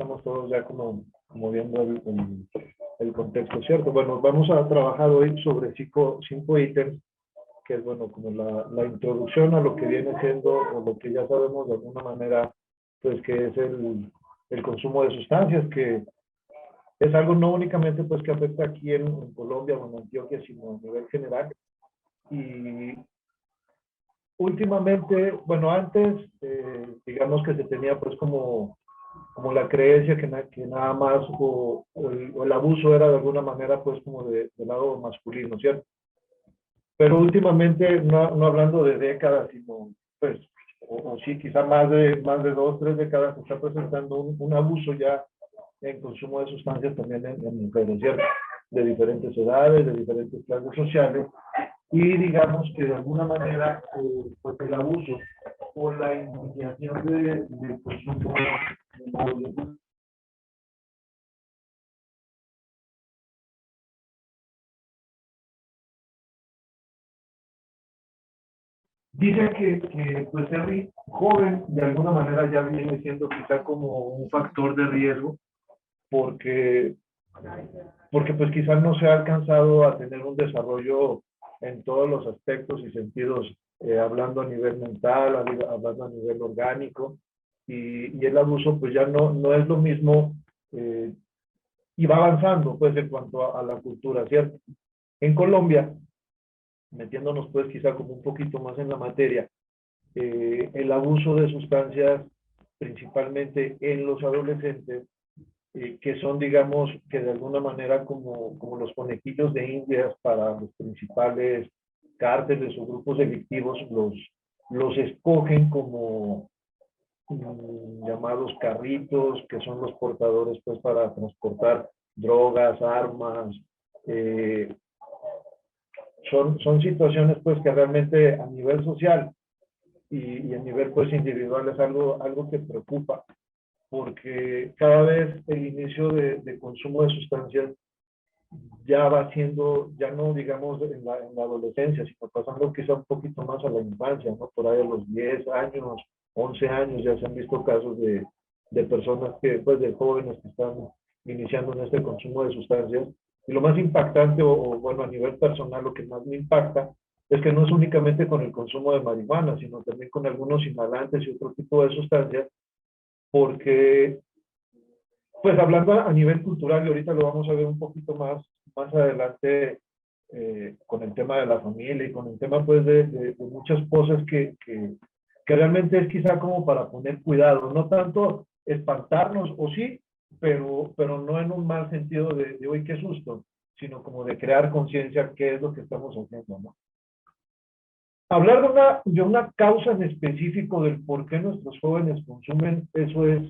estamos todos ya como viendo el contexto, ¿cierto? Bueno, vamos a trabajar hoy sobre cinco ítems, que es, bueno, como la introducción a lo que viene siendo, o lo que ya sabemos de alguna manera, pues, que es el consumo de sustancias, que es algo no únicamente, pues, que afecta aquí en Colombia o en Antioquia, sino a nivel general. Y últimamente, bueno, antes, digamos que se tenía, pues, como la creencia que nada más, o el abuso era de alguna manera, pues, como del lado masculino, ¿cierto? Pero últimamente, no hablando de décadas, sino, pues, o sí, quizá más de 2, 3 décadas, se está presentando un abuso ya en consumo de sustancias también en mujeres, ¿cierto? De diferentes edades, de diferentes clases sociales, y digamos que de alguna manera, pues el abuso o la iniciación de consumo de dice que pues ser joven de alguna manera ya viene siendo quizá como un factor de riesgo, porque, porque pues quizás no se ha alcanzado a tener un desarrollo en todos los aspectos y sentidos, hablando a nivel mental, hablando a nivel orgánico, y el abuso pues ya no es lo mismo, eh, y va avanzando pues en cuanto a la cultura, ¿cierto? En Colombia, metiéndonos pues quizá como un poquito más en la materia, el abuso de sustancias, principalmente en los adolescentes, que son, digamos, que de alguna manera como los conejillos de indias para los principales cárteles o grupos delictivos, los escogen como llamados carritos, que son los portadores pues para transportar drogas, armas. eh, son situaciones pues que realmente a nivel social y a nivel pues individual es algo que preocupa, porque cada vez el inicio de consumo de sustancias ya va siendo, ya no digamos en la adolescencia, sino pasando quizá un poquito más a la infancia, ¿no? Por ahí a los 10 años, 11 años ya se han visto casos de personas que, pues de jóvenes que están iniciando en este consumo de sustancias. Y lo más impactante, bueno, a nivel personal, lo que más me impacta, es que no es únicamente con el consumo de marihuana, sino también con algunos inhalantes y otro tipo de sustancias, porque pues hablando a nivel cultural, y ahorita lo vamos a ver un poquito más adelante, con el tema de la familia y con el tema pues de muchas cosas que realmente es quizá como para poner cuidado, no tanto espantarnos, o sí, pero no en un mal sentido de hoy qué susto, sino como de crear conciencia qué es lo que estamos haciendo, ¿no? Hablar de una causa en específico del por qué nuestros jóvenes consumen, eso es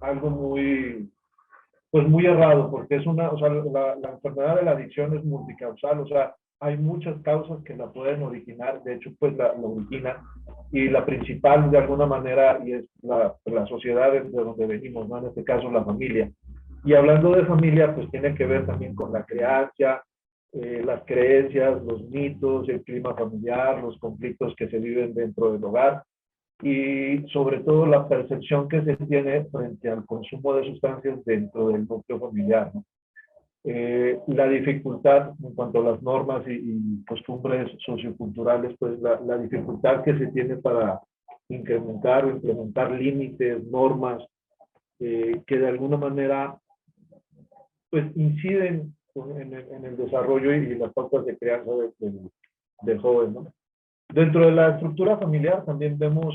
algo pues muy errado, porque o sea, la enfermedad de la adicción es multicausal, o sea, hay muchas causas que la pueden originar, de hecho, pues la origina, y la principal de alguna manera, y es la sociedad de donde venimos, ¿no? En este caso, la familia. Y hablando de familia, pues tiene que ver también con la crianza, las creencias, los mitos, el clima familiar, los conflictos que se viven dentro del hogar, y sobre todo la percepción que se tiene frente al consumo de sustancias dentro del núcleo familiar, ¿no? La dificultad en cuanto a las normas y costumbres socioculturales, pues la dificultad que se tiene para incrementar o implementar límites, normas, que de alguna manera pues inciden en el desarrollo y las pautas de crianza del joven, ¿no? Dentro de la estructura familiar también vemos,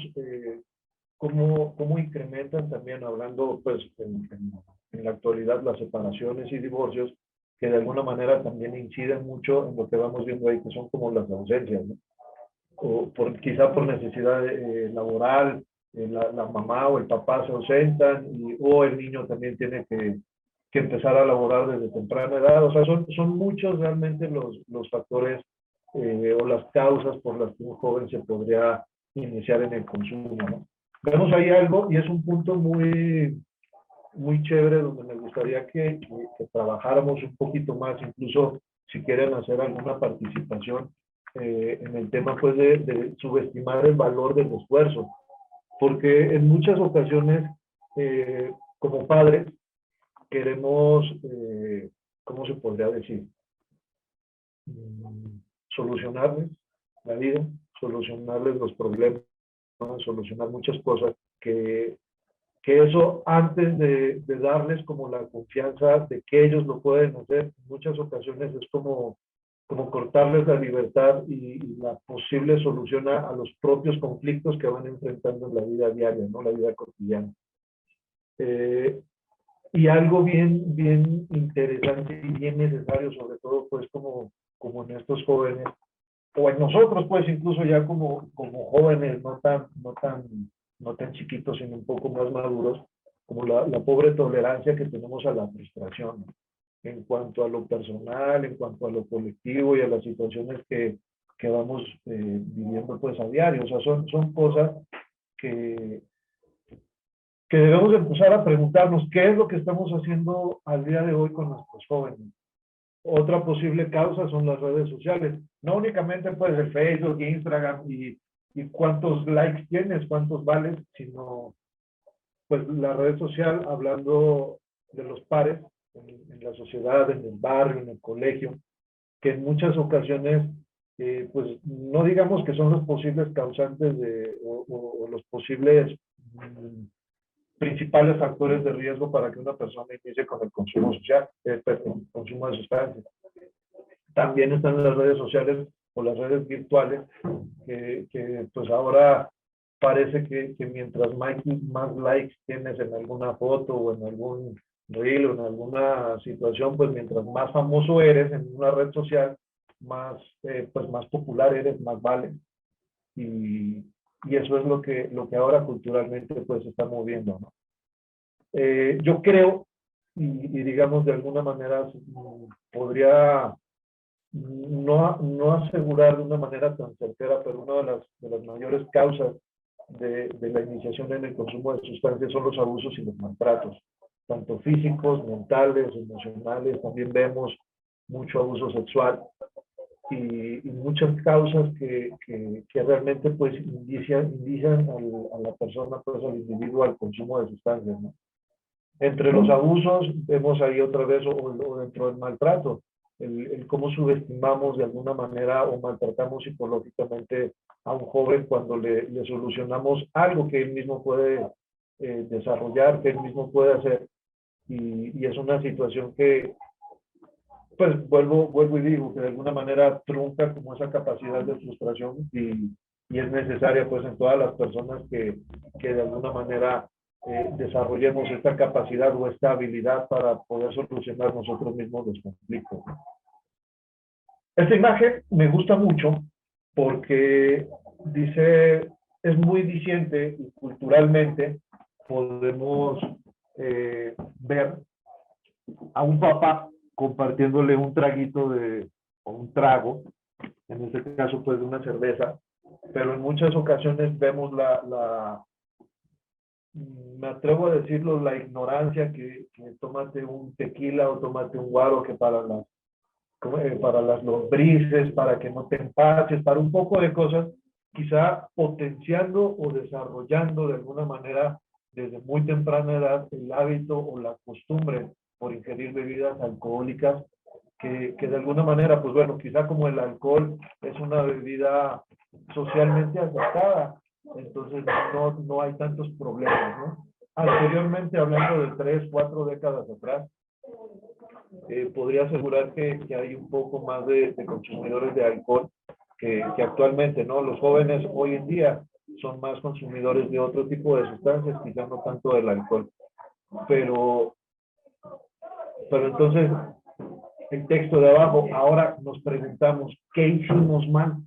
cómo incrementan también, hablando pues en la actualidad, las separaciones y divorcios, que de alguna manera también inciden mucho en lo que vamos viendo ahí, que son como las ausencias, ¿no? O quizá por necesidad, laboral, la mamá o el papá se ausentan, o el niño también tiene que empezar a laborar desde temprana edad. O sea, son muchos realmente los factores, o las causas por las que un joven se podría iniciar en el consumo, ¿no? Vemos ahí algo, y es un punto muy chévere, donde me gustaría que trabajáramos un poquito más, incluso si quieren hacer alguna participación, en el tema pues de subestimar el valor del esfuerzo, porque en muchas ocasiones, como padres queremos, ¿cómo se podría decir? Solucionarles la vida, solucionarles los problemas, solucionar muchas cosas, que eso antes de darles como la confianza de que ellos lo pueden hacer, en muchas ocasiones es como cortarles la libertad y la posible solución a los propios conflictos que van enfrentando en la vida diaria, ¿no? La vida cotidiana. Eh, y algo bien interesante y bien necesario, sobre todo, pues, como en estos jóvenes, o en nosotros, pues, incluso ya como jóvenes, no tan chiquitos, sino un poco más maduros, como la pobre tolerancia que tenemos a la frustración, ¿no? En cuanto a lo personal, en cuanto a lo colectivo y a las situaciones que vamos viviendo, pues, a diario. O sea, son cosas que, que debemos empezar a preguntarnos qué es lo que estamos haciendo al día de hoy con nuestros jóvenes. Otra posible causa son las redes sociales. No únicamente pues el Facebook, Instagram y cuántos likes tienes, cuántos vales, sino pues la red social hablando de los pares en la sociedad, en el barrio, en el colegio, que en muchas ocasiones pues no digamos que son los posibles causantes o los posibles principales factores de riesgo para que una persona inicie con el consumo social, con el consumo de sustancias. También están las redes sociales o las redes virtuales, que pues ahora parece que mientras más likes tienes en alguna foto o en algún reel o en alguna situación, pues mientras más famoso eres en una red social, pues más popular eres, más vale. Y, y eso es lo que ahora culturalmente pues se está moviendo, ¿no? Yo creo, y digamos de alguna manera podría no asegurar de una manera tan certera, pero una de las mayores causas de la iniciación en el consumo de sustancias son los abusos y los maltratos, tanto físicos, mentales, emocionales. También vemos mucho abuso sexual y muchas causas que realmente pues indician a la persona, pues al individuo al consumo de sustancias, ¿no? Entre los abusos vemos ahí otra vez, o dentro del maltrato, el cómo subestimamos de alguna manera o maltratamos psicológicamente a un joven cuando le solucionamos algo que él mismo puede desarrollar, que él mismo puede hacer. Y es una situación que, pues vuelvo y digo, que de alguna manera trunca como esa capacidad de frustración y es necesaria pues en todas las personas que de alguna manera desarrollemos esta capacidad o esta habilidad para poder solucionar nosotros mismos los conflictos. Esta imagen me gusta mucho porque dice, es muy diciente y culturalmente podemos ver a un papá compartiéndole un traguito o un trago, en este caso pues de una cerveza, pero en muchas ocasiones vemos me atrevo a decirlo, la ignorancia que tómate un tequila o tómate un guaro que para las lombrices, para que no te empaches, para un poco de cosas, quizá potenciando o desarrollando de alguna manera desde muy temprana edad el hábito o la costumbre por ingerir bebidas alcohólicas que de alguna manera, pues bueno, quizá como el alcohol es una bebida socialmente aceptada, entonces no hay tantos problemas, ¿no? Anteriormente, hablando de 3, 4 décadas atrás, podría asegurar que hay un poco más de consumidores de alcohol que actualmente, ¿no? Los jóvenes hoy en día son más consumidores de otro tipo de sustancias, quizá no tanto del alcohol. Pero entonces, el texto de abajo, ahora nos preguntamos, ¿qué hicimos mal?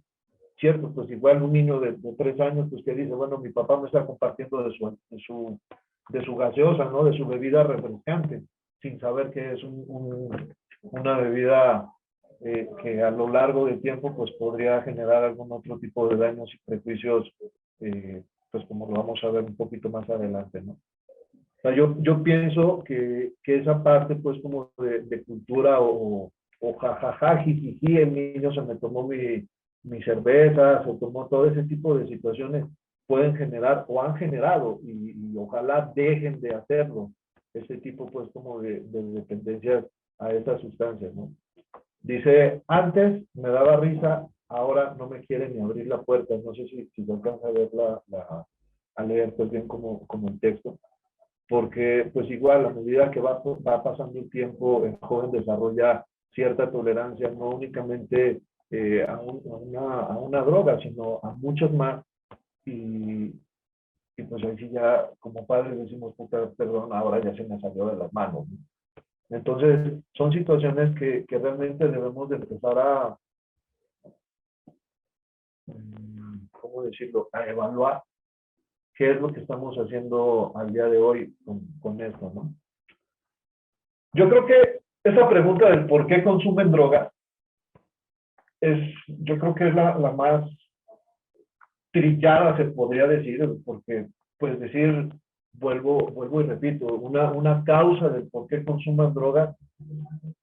¿Cierto? Pues igual un niño de 3 años, pues que dice, bueno, mi papá me está compartiendo de su gaseosa, ¿no? De su bebida refrescante, sin saber que es una bebida que a lo largo del tiempo, pues podría generar algún otro tipo de daños y prejuicios, pues como lo vamos a ver un poquito más adelante, ¿no? O sea, yo pienso que esa parte, pues, como de cultura o jajaja, jijiji, el niño se me tomó mi cerveza, se tomó todo ese tipo de situaciones, pueden generar o han generado, y ojalá dejen de hacerlo, ese tipo pues como de dependencias a esas sustancias, ¿no? Dice, antes me daba risa, ahora no me quiere ni abrir la puerta. No sé si se alcanza a ver a leer pues bien como el texto, porque pues igual a medida que va pasando el tiempo, el joven desarrolla cierta tolerancia, no únicamente a una droga, sino a muchos más, y, y pues ahí sí ya como padres decimos, puta, perdón, ahora ya se me salió de las manos, ¿no? Entonces, son situaciones que realmente debemos de empezar ¿cómo decirlo?, a evaluar qué es lo que estamos haciendo al día de hoy con esto, ¿no? Yo creo que esa pregunta del por qué consumen drogas yo creo que es la más trillada, se podría decir, porque, pues decir, vuelvo y repito, una causa del por qué consuman drogas,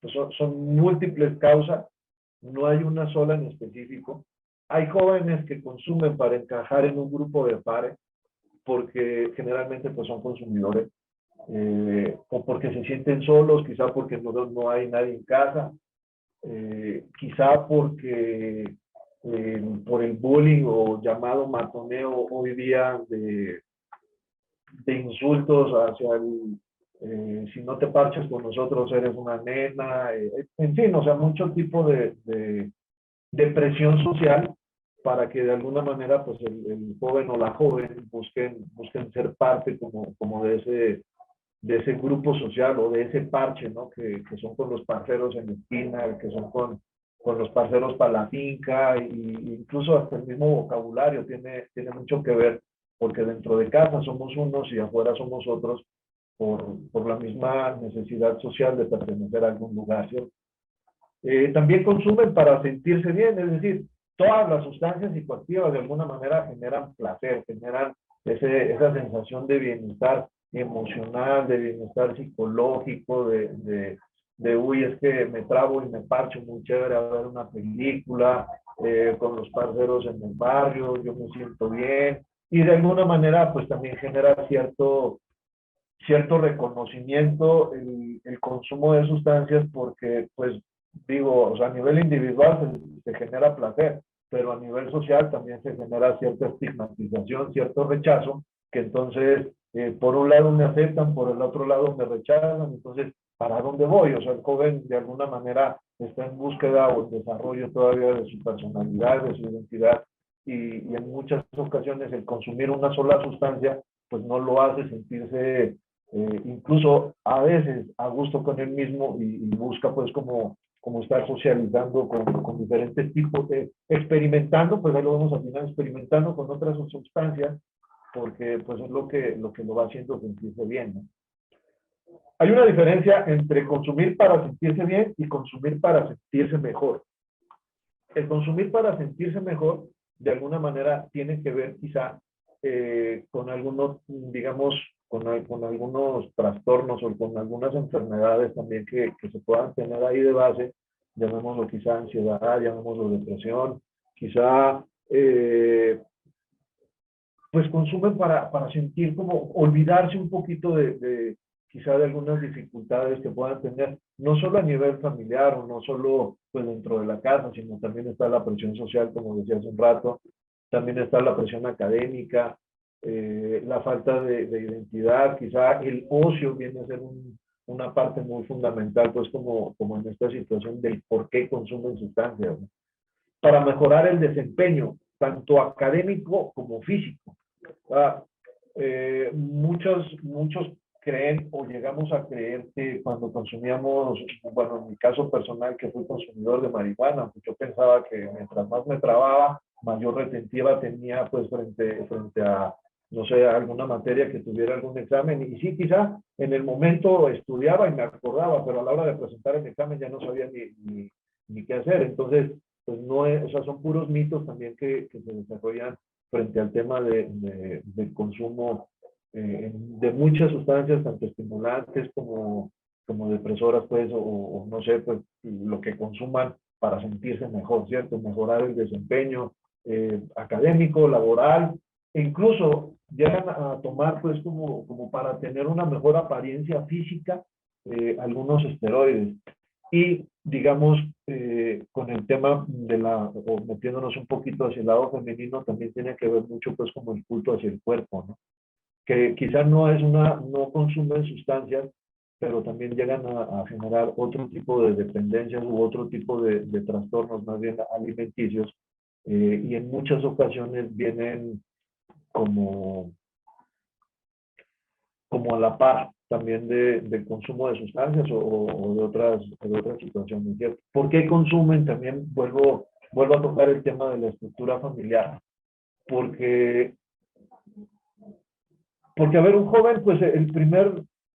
pues son múltiples causas, no hay una sola en específico. Hay jóvenes que consumen para encajar en un grupo de pares, porque generalmente pues son consumidores, o porque se sienten solos, quizá porque no hay nadie en casa, quizá porque por el bullying o llamado matoneo hoy día de insultos hacia si no te parches con nosotros eres una nena, en fin, o sea, mucho tipo de presión social para que de alguna manera pues el joven o la joven busquen ser parte como de ese grupo social o de ese parche, ¿no? Que son con los parceros en la esquina, que son con los parceros para la finca, incluso hasta el mismo vocabulario tiene mucho que ver, porque dentro de casa somos unos y afuera somos otros por la misma necesidad social de pertenecer a algún lugar, ¿cierto? También consumen para sentirse bien, es decir, todas las sustancias psicoactivas de alguna manera generan placer, generan esa sensación de bienestar emocional, de bienestar psicológico, uy, es que me trabo y me parcho muy chévere a ver una película, con los parceros en el barrio, yo me siento bien, y de alguna manera pues también genera cierto reconocimiento el consumo de sustancias porque, pues, digo, o sea, a nivel individual se genera placer, pero a nivel social también se genera cierta estigmatización, cierto rechazo, que entonces, por un lado me aceptan, por el otro lado me rechazan, entonces, ¿para dónde voy? O sea, el joven de alguna manera está en búsqueda o en desarrollo todavía de su personalidad, de su identidad, y en muchas ocasiones el consumir una sola sustancia, pues no lo hace sentirse incluso a veces a gusto con él mismo y busca pues como estar socializando con diferentes tipos, experimentando, pues ahí lo vamos al final, experimentando con otras sustancias, porque pues es lo que lo va haciendo sentirse bien, ¿no? Hay una diferencia entre consumir para sentirse bien y consumir para sentirse mejor. El consumir para sentirse mejor, de alguna manera, tiene que ver quizá con algunos, digamos, con algunos trastornos o con algunas enfermedades también que se puedan tener ahí de base, llamémoslo quizá ansiedad, llamémoslo depresión, quizá pues consumen para sentir como olvidarse un poquito quizá de algunas dificultades que puedan tener, no solo a nivel familiar o no solo pues dentro de la casa, sino también está la presión social, como decía hace un rato, también está la presión académica, la falta de identidad, quizá el ocio viene a ser una parte muy fundamental, pues como en esta situación del por qué consumen sustancias, ¿no? Para mejorar el desempeño, tanto académico como físico. Ah, muchos creen o llegamos a creer que cuando consumíamos, bueno, en mi caso personal, que fui consumidor de marihuana, pues yo pensaba que mientras más me trababa, mayor retentiva tenía pues frente a, no sé, alguna materia que tuviera algún examen. Y sí, quizá en el momento estudiaba y me acordaba, pero a la hora de presentar el examen ya no sabía ni qué hacer. Entonces, pues no es, o sea, son puros mitos también que se desarrollan frente al tema del consumo de muchas sustancias, tanto estimulantes como depresoras, pues, o no sé, pues, lo que consuman para sentirse mejor, ¿cierto? Mejorar el desempeño académico, laboral, e incluso llegan a tomar pues como para tener una mejor apariencia física algunos esteroides. Y digamos, con el tema de o metiéndonos un poquito hacia el lado femenino, también tiene que ver mucho pues como el culto hacia el cuerpo, ¿no? Que quizás no consumen sustancias, pero también llegan a generar otro tipo de dependencias u otro tipo de trastornos más bien alimenticios, y en muchas ocasiones vienen como, como a la par también del consumo de sustancias o de otras situaciones, ¿cierto? ¿Por qué consumen? También vuelvo a tocar el tema de la estructura familiar, porque porque, a ver, un joven, pues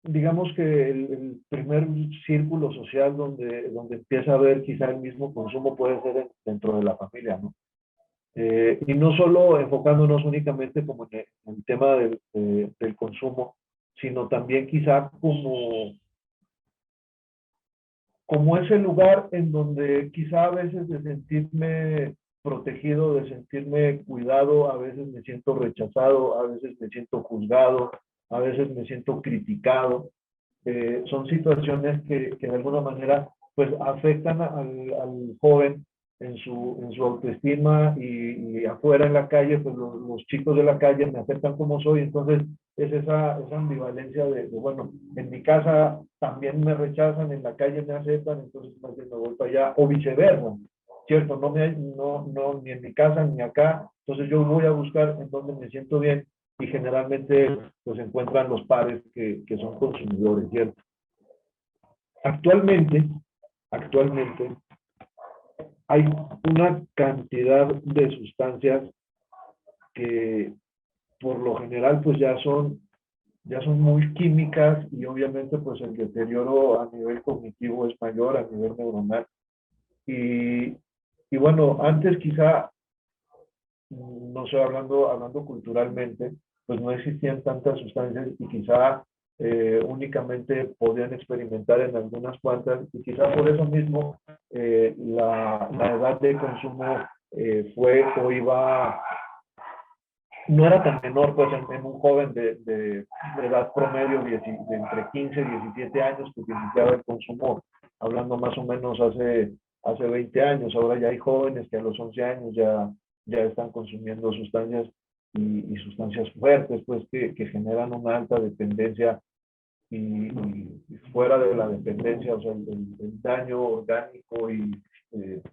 digamos que el primer círculo social donde empieza a ver quizá el mismo consumo puede ser dentro de la familia, ¿no? Y no solo enfocándonos únicamente como en el tema del consumo, sino también quizá como ese lugar en donde quizá a veces de sentirme protegido, de sentirme cuidado, a veces me siento rechazado, a veces me siento juzgado, a veces me siento criticado. Son situaciones que de alguna manera pues afectan al joven en su autoestima y afuera en la calle, pues los chicos de la calle me aceptan como soy, entonces es esa ambivalencia bueno, en mi casa también me rechazan, en la calle me aceptan, entonces más bien me voy para allá, o viceversa, ¿cierto? No, ni en mi casa ni acá, entonces yo voy a buscar en donde me siento bien y generalmente pues encuentran los pares que son consumidores, ¿cierto? Actualmente, actualmente hay una cantidad de sustancias que por lo general pues ya son muy químicas y obviamente pues el deterioro a nivel cognitivo es mayor, a nivel neuronal. Y, y bueno, antes quizá, no sé, hablando culturalmente, pues no existían tantas sustancias y quizá únicamente podían experimentar en algunas cuantas y quizá por eso mismo la edad de consumo fue o iba, no era tan menor pues en un joven de edad promedio de entre 15 y 17 años que iniciaba el consumo, hablando más o menos hace 20 años. Ahora ya hay jóvenes que a los 11 años ya están consumiendo sustancias y sustancias fuertes pues que generan una alta dependencia y fuera de la dependencia, o sea, el daño orgánico y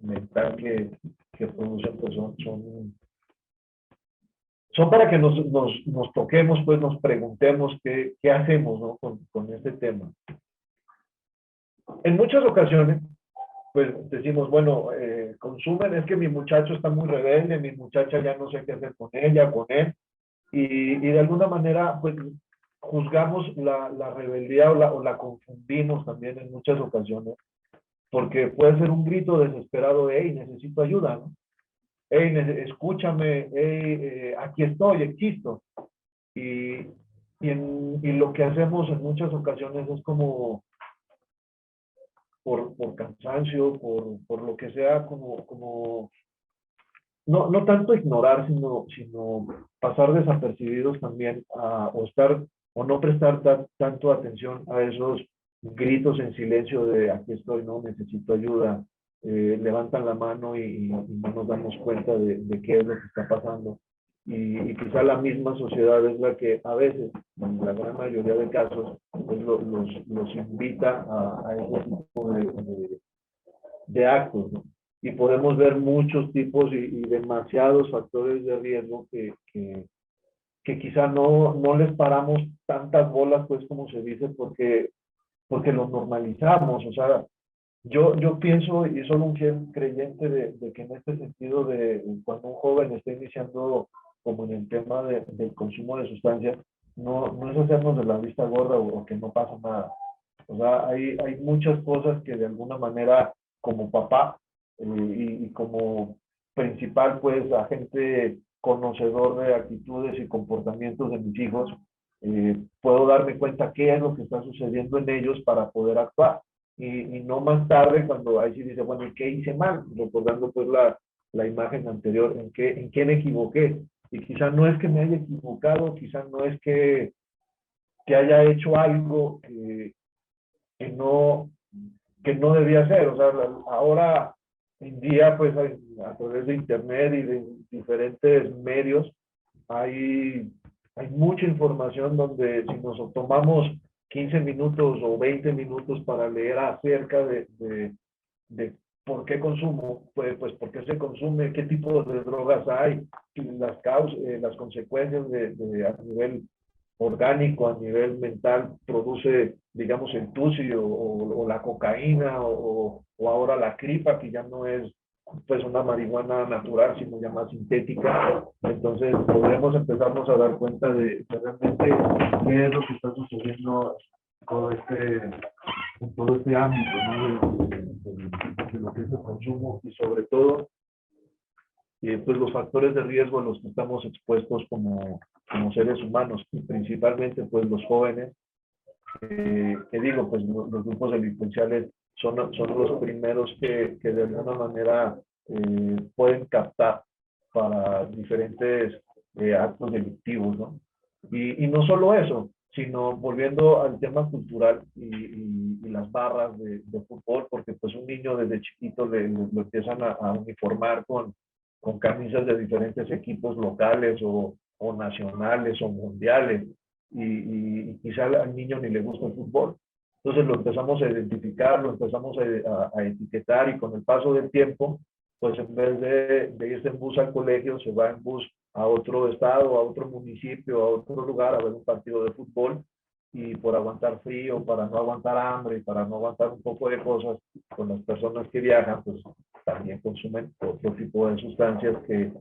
mental que producen pues son para que nos toquemos, pues nos preguntemos qué hacemos, ¿no? Con este tema. En muchas ocasiones, pues decimos, bueno, consumen, es que mi muchacho está muy rebelde, mi muchacha ya no sé qué hacer con ella, con él, y de alguna manera, pues juzgamos la rebeldía o la confundimos también en muchas ocasiones, porque puede ser un grito desesperado de, hey, necesito ayuda, ¿no? Hey, escúchame, hey, aquí estoy, existo. Y, y lo que hacemos en muchas ocasiones es como por cansancio, por lo que sea, como no tanto ignorar, sino pasar desapercibidos también o estar o no prestar tanto atención a esos gritos en silencio de aquí estoy, no necesito ayuda, levantan la mano y no nos damos cuenta de qué es lo que está pasando. Y quizá la misma sociedad es la que a veces, en la gran mayoría de casos, pues los invita a ese tipo de actos, ¿no? Y podemos ver muchos tipos y demasiados factores de riesgo que quizá no les paramos tantas bolas, pues como se dice, porque los normalizamos. O sea, yo pienso y soy un fiel creyente de que en este sentido de cuando un joven está iniciando como en el tema del consumo de sustancias, no es hacernos de la vista gorda o que no pasa nada. O sea, hay muchas cosas que de alguna manera como papá y como principal pues agente conocedor de actitudes y comportamientos de mis hijos, puedo darme cuenta qué es lo que está sucediendo en ellos para poder actuar. Y no más tarde cuando ahí sí dice, bueno, ¿y qué hice mal? Recordando pues la imagen anterior, en qué me equivoqué? Y quizá no es que me haya equivocado, quizá no es que haya hecho algo que no, que no debía hacer. O sea, ahora en día, pues a través de internet y de diferentes medios, hay mucha información donde si nos tomamos 15 minutos o 20 minutos para leer acerca de por qué consumo, pues por qué se consume, qué tipo de drogas hay, las causas, las consecuencias a nivel orgánico, a nivel mental, produce, digamos, el tusi o la cocaína o ahora la cripa, que ya no es pues una marihuana natural, sino ya más sintética. Entonces podremos empezarnos a dar cuenta de realmente qué es lo que está sucediendo todo este, en todo este ámbito, ¿no? De lo que es el consumo y sobre todo pues los factores de riesgo a los que estamos expuestos como seres humanos y principalmente pues los jóvenes, que digo, pues los grupos delincuenciales son los primeros que de alguna manera pueden captar para diferentes actos delictivos, ¿no? Y no solo eso, sino volviendo al tema cultural y las barras de fútbol, porque pues un niño desde chiquito lo empiezan a uniformar con camisas de diferentes equipos locales o nacionales o mundiales, y quizá al niño ni le gusta el fútbol. Entonces lo empezamos a identificar, lo empezamos a etiquetar y con el paso del tiempo, pues en vez de irse en bus al colegio, se va en bus a otro estado, a otro municipio, a otro lugar a ver un partido de fútbol y por aguantar frío, para no aguantar hambre, para no aguantar un poco de cosas, con las personas que viajan, pues también consumen otro tipo de sustancias que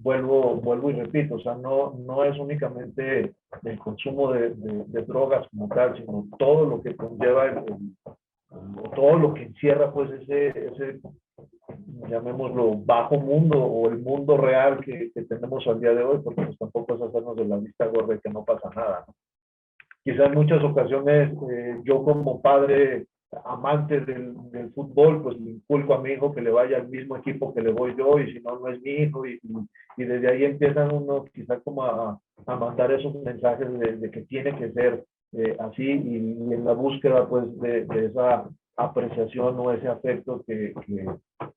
vuelvo y repito, o sea, no es únicamente el consumo de drogas como tal, sino todo lo que conlleva todo lo que encierra pues ese llamémoslo bajo mundo o el mundo real que tenemos al día de hoy, porque pues tampoco es hacernos de la vista gorda y que no pasa nada, ¿no? Quizá en muchas ocasiones yo como padre amante del fútbol, pues le inculco a mi hijo que le vaya al mismo equipo que le voy yo y si no, no es mi hijo y desde ahí empiezan uno quizá como a mandar esos mensajes de que tiene que ser así y en la búsqueda pues de esa apreciación o ese afecto que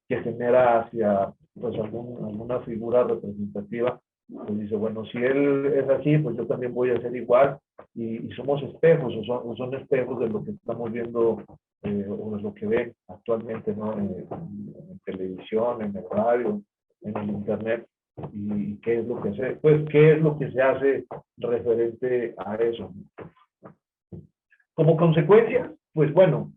genera hacia pues alguna figura representativa, pues dice, bueno, si él es así, pues yo también voy a ser igual y somos espejos o son espejos de lo que estamos viendo o de lo que ven actualmente, ¿no? En televisión, en el radio, en el internet y qué es lo que se, pues qué es lo que se hace referente a eso. Como consecuencia, pues bueno,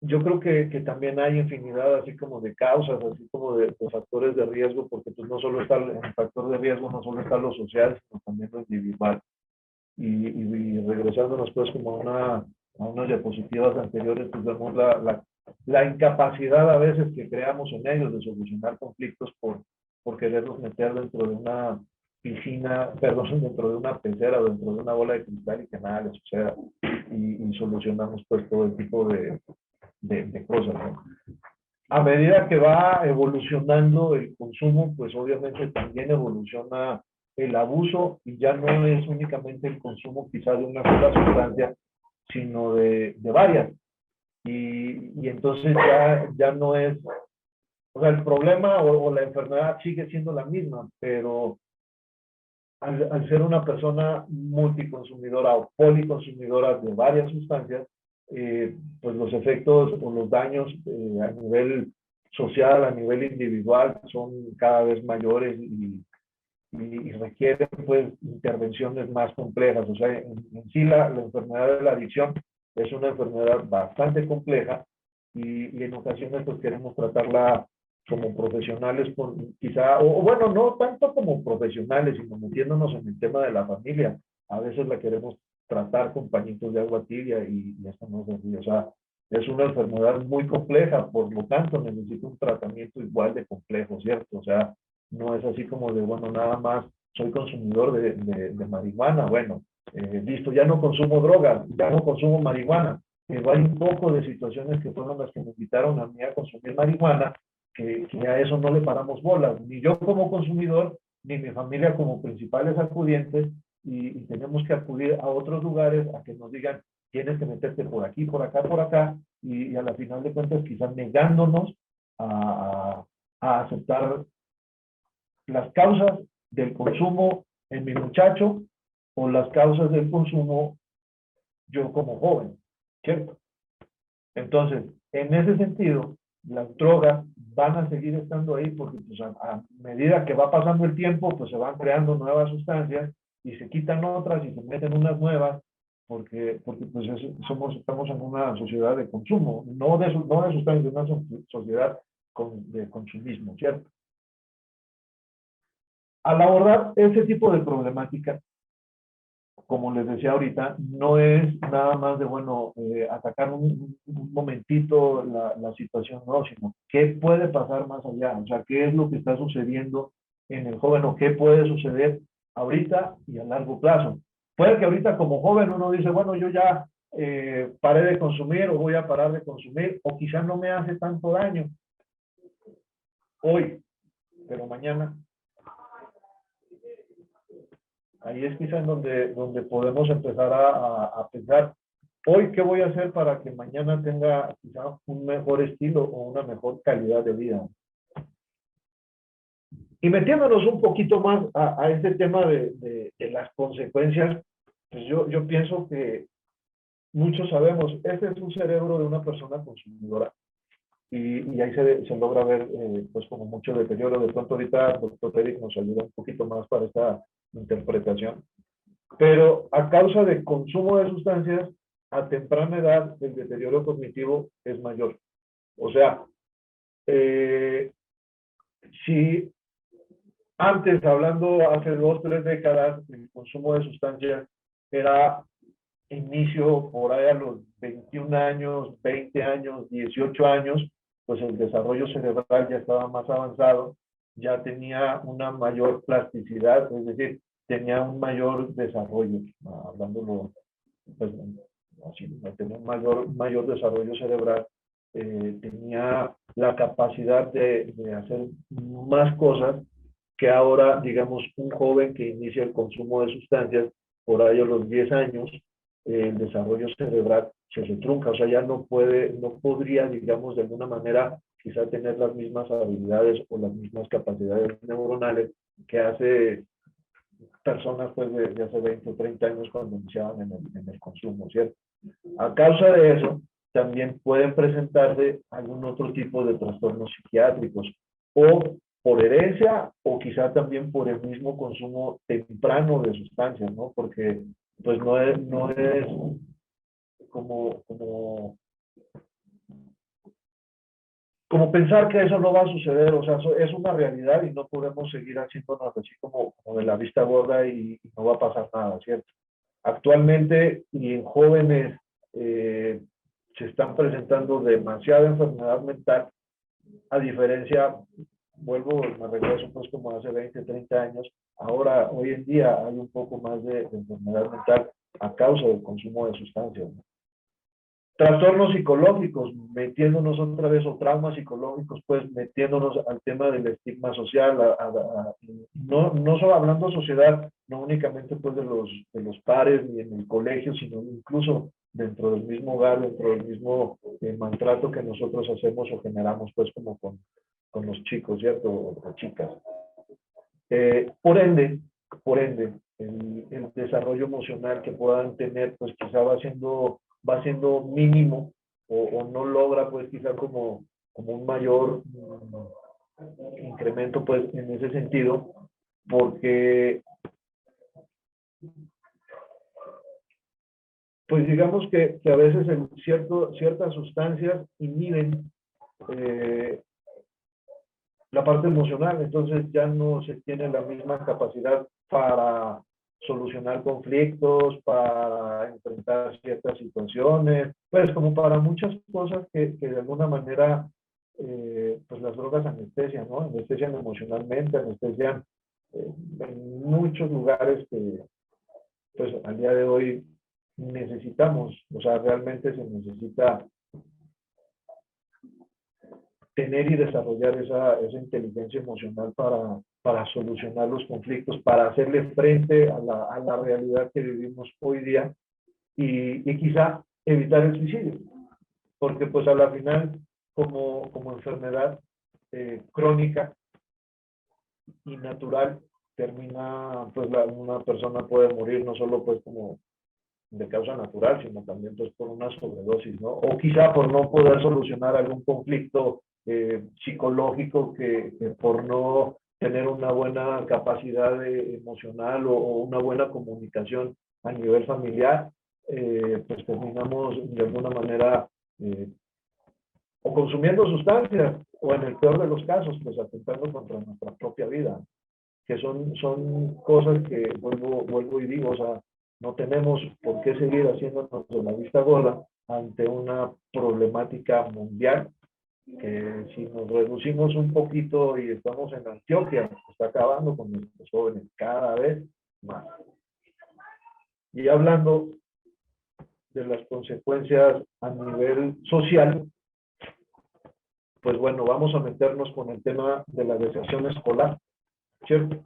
yo creo que también hay infinidad así como de causas, así como de factores de riesgo, porque pues no solo está el factor de riesgo, no solo está lo social, sino también lo individual. Y regresándonos pues como a unas diapositivas anteriores, pues vemos la incapacidad a veces que creamos en ellos de solucionar conflictos por querernos meter dentro de una piscina, perdón, dentro de una pecera, dentro de una bola de cristal y que nada les suceda. Y solucionamos pues todo el tipo de cosas, ¿no? A medida que va evolucionando el consumo, pues obviamente también evoluciona el abuso y ya no es únicamente el consumo quizá de una sola sustancia, sino de varias. Y entonces ya no es, o sea, el problema o la enfermedad sigue siendo la misma, pero al ser una persona multiconsumidora o policonsumidora de varias sustancias, pues los efectos o los daños a nivel social, a nivel individual, son cada vez mayores y requieren pues intervenciones más complejas. O sea, en sí la enfermedad de la adicción es una enfermedad bastante compleja y en ocasiones pues queremos tratarla como profesionales, quizá, o bueno, no tanto como profesionales, sino metiéndonos en el tema de la familia. A veces la queremos tratar con pañitos de agua tibia y esto no es así. O sea, es una enfermedad muy compleja, por lo tanto necesita un tratamiento igual de complejo, ¿cierto? O sea, no es así como de, bueno, nada más soy consumidor de marihuana, bueno, listo, ya no consumo drogas, ya no consumo marihuana, pero hay un poco de situaciones que fueron las que me invitaron a mí a consumir marihuana que a eso no le paramos bolas, ni yo como consumidor, ni mi familia como principales acudientes, y tenemos que acudir a otros lugares a que nos digan, tienes que meterte por aquí, por acá, y a la final de cuentas quizás negándonos a aceptar las causas del consumo en mi muchacho o las causas del consumo yo como joven, ¿cierto? Entonces, en ese sentido, las drogas van a seguir estando ahí porque pues, a medida que va pasando el tiempo, pues se van creando nuevas sustancias y se quitan otras y se meten unas nuevas porque pues estamos en una sociedad de consumo, no de sustancias, una sociedad de consumismo, ¿cierto? Al abordar ese tipo de problemática, como les decía ahorita, no es nada más de, bueno, atacar un momentito la situación, no, sino qué puede pasar más allá, o sea, qué es lo que está sucediendo en el joven o qué puede suceder ahorita y a largo plazo. Puede que ahorita como joven uno dice, bueno, yo ya paré de consumir o voy a parar de consumir, o quizás no me hace tanto daño hoy, pero mañana ahí es quizás donde podemos empezar a pensar, hoy qué voy a hacer para que mañana tenga quizás un mejor estilo o una mejor calidad de vida. Y metiéndonos un poquito más a este tema de las consecuencias, pues yo pienso que muchos sabemos, este es un cerebro de una persona consumidora. Y ahí se logra ver pues como mucho deterioro. De pronto ahorita el doctor Eric nos ayuda un poquito más para esta interpretación. Pero a causa de consumo de sustancias, a temprana edad el deterioro cognitivo es mayor. O sea, eh, si antes, hablando hace 2, 3 décadas, el consumo de sustancias era inicio por ahí a los 21 años, 20 años, 18 años, pues el desarrollo cerebral ya estaba más avanzado, ya tenía una mayor plasticidad, es decir, tenía un mayor desarrollo, hablándolo, pues, así, tenía un mayor desarrollo cerebral, tenía la capacidad de hacer más cosas que ahora, digamos, un joven que inicia el consumo de sustancias por ahí a los 10 años, el desarrollo cerebral se trunca, o sea, ya no podría, digamos, de alguna manera, quizá tener las mismas habilidades o las mismas capacidades neuronales que hace personas pues de hace 20 o 30 años cuando iniciaban en el consumo, ¿cierto? A causa de eso, también pueden presentarse algún otro tipo de trastornos psiquiátricos o por herencia o quizá también por el mismo consumo temprano de sustancias, ¿no? Porque pues no es como pensar que eso no va a suceder, o sea, es una realidad y no podemos seguir haciéndonos así como de la vista gorda y no va a pasar nada, ¿cierto? Actualmente y en jóvenes se están presentando demasiada enfermedad mental, a diferencia, me regreso pues como hace 20, 30 años, ahora, hoy en día hay un poco más de enfermedad mental a causa del consumo de sustancias, ¿no? Trastornos psicológicos, metiéndonos otra vez, o traumas psicológicos, pues metiéndonos al tema del estigma social, no solo hablando sociedad, no únicamente pues de los pares ni en el colegio, sino incluso dentro del mismo hogar, dentro del mismo maltrato que nosotros hacemos o generamos pues como con los chicos, ¿cierto? O chicas. Por ende, el desarrollo emocional que puedan tener, pues quizá va siendo mínimo o no logra, pues quizá como un mayor incremento, pues en ese sentido, porque, pues digamos que a veces ciertas sustancias inhiben eh, la parte emocional, entonces ya no se tiene la misma capacidad para solucionar conflictos, para enfrentar ciertas situaciones, pues como para muchas cosas que de alguna manera, pues las drogas anestesian, ¿no? Anestesian emocionalmente, anestesian en muchos lugares que, pues al día de hoy necesitamos, o sea, realmente se necesita tener y desarrollar esa inteligencia emocional para solucionar los conflictos, para hacerle frente a la realidad que vivimos hoy día y quizá evitar el suicidio, porque pues a la final como enfermedad crónica y natural termina, pues una persona puede morir no solo pues como de causa natural, sino también pues por una sobredosis, ¿no? O quizá por no poder solucionar algún conflicto psicológico que por no tener una buena capacidad emocional o una buena comunicación a nivel familiar, pues terminamos de alguna manera o consumiendo sustancias o en el peor de los casos, pues atentando contra nuestra propia vida, que son cosas que vuelvo y digo, o sea, no tenemos por qué seguir haciéndonos de la vista gorda ante una problemática mundial que si nos reducimos un poquito y estamos en Antioquia, está acabando con nuestros jóvenes cada vez más. Y hablando de las consecuencias a nivel social, pues bueno, vamos a meternos con el tema de la deserción escolar, ¿cierto?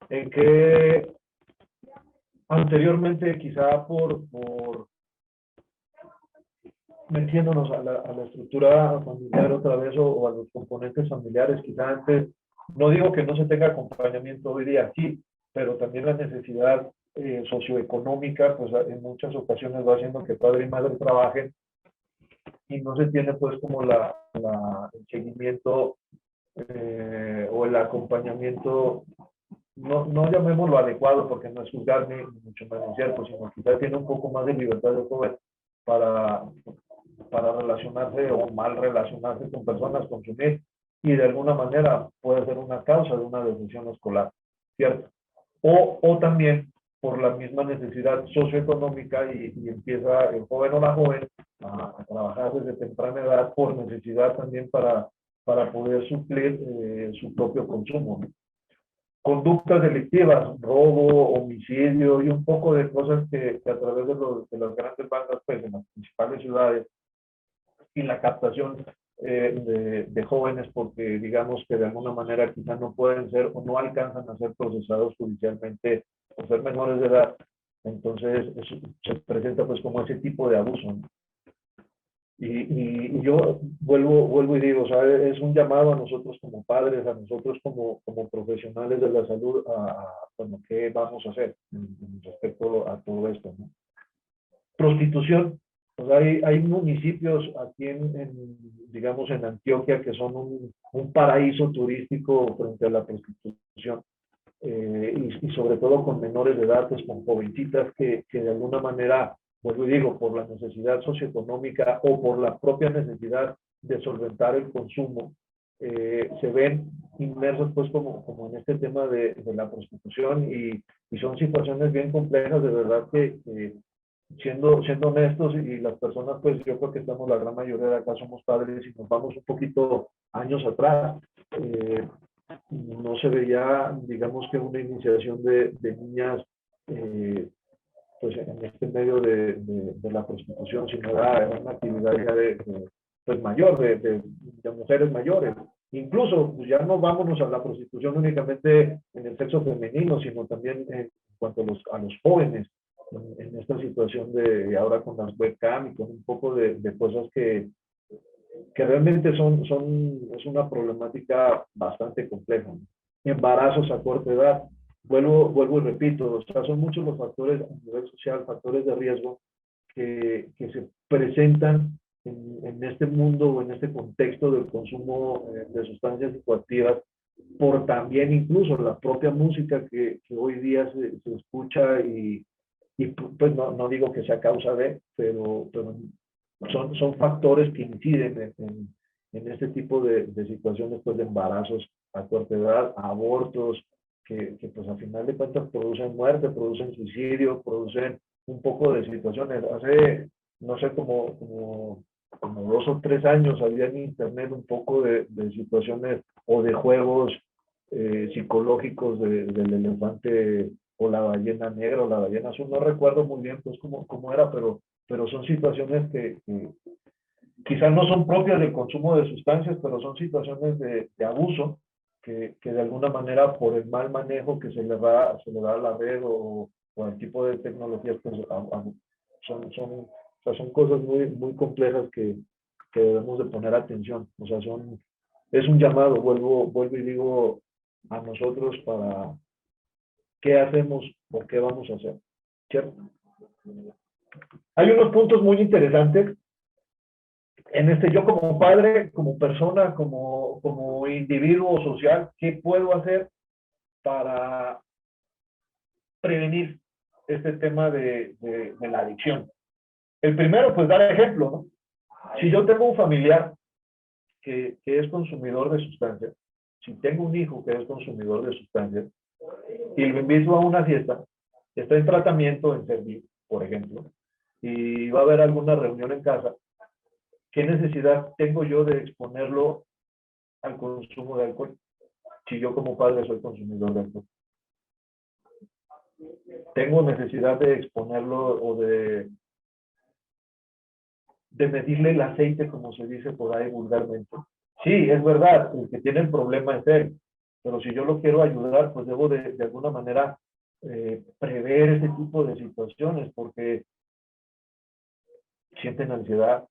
En que anteriormente quizá por metiéndonos a la estructura familiar otra vez o a los componentes familiares, quizá antes, no digo que no se tenga acompañamiento hoy día, sí, pero también la necesidad socioeconómica, pues en muchas ocasiones va haciendo que padre y madre trabajen y no se tiene pues como el seguimiento o el acompañamiento, no llamémoslo adecuado porque no es juzgar ni mucho menos cierto, sino quizás tiene un poco más de libertad de joven para, para relacionarse o mal relacionarse con personas, consumir, y de alguna manera puede ser una causa de una deserción escolar, ¿cierto? O también por la misma necesidad socioeconómica y empieza el joven o la joven a trabajar desde temprana edad por necesidad también para poder suplir su propio consumo, ¿no? Conductas delictivas, robo, homicidio y un poco de cosas que a través de las grandes bandas, pues en las principales ciudades y la captación de jóvenes porque digamos que de alguna manera quizás no pueden ser o no alcanzan a ser procesados judicialmente por ser menores de edad, entonces eso se presenta pues como ese tipo de abuso, ¿no? Y yo vuelvo y digo, o sea, es un llamado a nosotros como padres, a nosotros como profesionales de la salud, bueno, ¿qué vamos a hacer respecto a todo esto, ¿no? Prostitución. Pues hay municipios aquí digamos, en Antioquia que son un paraíso turístico frente a la prostitución. Y sobre todo con menores de edad, pues con jovencitas que de alguna manera, pues lo digo, por la necesidad socioeconómica o por la propia necesidad de solventar el consumo, se ven inmersos pues como en este tema de la prostitución y son situaciones bien complejas, de verdad que siendo honestos y las personas, pues yo creo que estamos, la gran mayoría de acá somos padres y nos vamos un poquito años atrás. No se veía, digamos que una iniciación de niñas pues en este medio de la prostitución, sino era una actividad ya pues mayor, de mujeres mayores. Incluso, pues ya no vámonos a la prostitución únicamente en el sexo femenino, sino también en cuanto a los jóvenes, en esta situación de ahora con las webcam y con un poco de cosas que realmente es una problemática bastante compleja, ¿no? Embarazos a corta edad, vuelvo y repito, o sea, son muchos los factores a nivel social, factores de riesgo que se presentan en este mundo o en este contexto del consumo de sustancias psicoactivas, por también incluso la propia música que hoy día se escucha y pues no digo que sea causa de, pero son factores que inciden en este tipo de situaciones pues, de embarazos a corta edad, abortos, que pues al final de cuentas producen muerte, producen suicidio, producen un poco de situaciones. Hace, no sé, como 2 o 3 años había en internet un poco de situaciones o de juegos psicológicos del elefante o la ballena negra o la ballena azul. No recuerdo muy bien pues cómo era, pero son situaciones quizás no son propias del consumo de sustancias, pero son situaciones de abuso que de alguna manera por el mal manejo que se le da a la red o al tipo de tecnologías, pues o sea, son cosas muy complejas que debemos de poner atención. O sea, es un llamado, vuelvo y digo a nosotros para qué hacemos o qué vamos a hacer, ¿cierto? Hay unos puntos muy interesantes en yo como padre, como persona, como individuo social, ¿qué puedo hacer para prevenir este tema de la adicción? El primero, pues dar ejemplo, ¿no? Si yo tengo un familiar que es consumidor de sustancias, si tengo un hijo que es consumidor de sustancias y lo invito a una fiesta, está en tratamiento en servir, por ejemplo, y va a haber alguna reunión en casa, ¿qué necesidad tengo yo de exponerlo al consumo de alcohol si yo como padre soy consumidor de alcohol? Tengo necesidad de exponerlo o de medirle el aceite, como se dice por ahí vulgarmente. Sí, es verdad, el que tiene el problema es él, pero si yo lo quiero ayudar, pues debo de alguna manera prever ese tipo de situaciones, porque sienten ansiedad,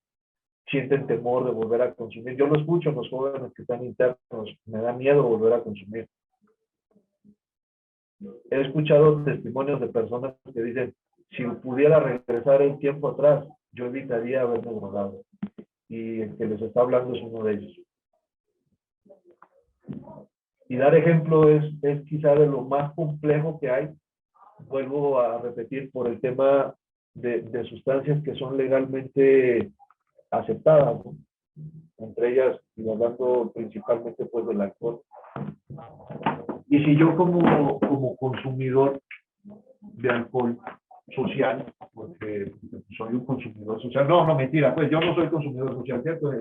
sienten temor de volver a consumir. Yo lo escucho en los jóvenes que están internos, me da miedo volver a consumir. He escuchado testimonios de personas que dicen, si pudiera regresar el tiempo atrás, yo evitaría haberme drogado. Y el que les está hablando es uno de ellos. Y dar ejemplo es quizá de lo más complejo que hay. Vuelvo a repetir por el tema de sustancias que son legalmente aceptadas, ¿no? Entre ellas, y hablando principalmente pues del alcohol. Y si yo como consumidor de alcohol social, porque soy un consumidor social, no, mentira, pues yo no soy consumidor social, ¿cierto?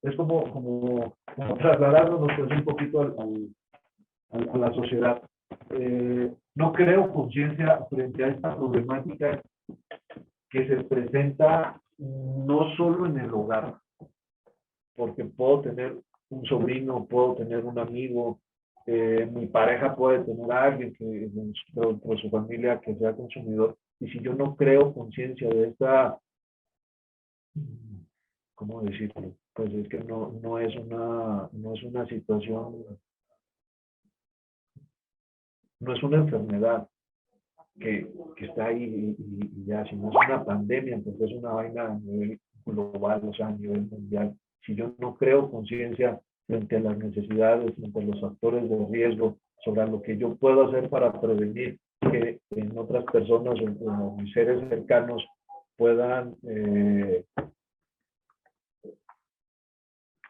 Es como trasladarnos pues, un poquito a la sociedad. No creo conciencia frente a esta problemática que se presenta no solo en el hogar, porque puedo tener un sobrino, puedo tener un amigo, mi pareja puede tener a alguien que por su familia que sea consumidor, y si yo no creo conciencia de esta, ¿cómo decirlo? Pues es que no es una situación, no es una enfermedad que está ahí y ya, si no es una pandemia, entonces es una vaina a nivel global, o sea, a nivel mundial. Si yo no creo conciencia frente a las necesidades, frente a los factores de riesgo, sobre lo que yo puedo hacer para prevenir que en otras personas o mis seres cercanos puedan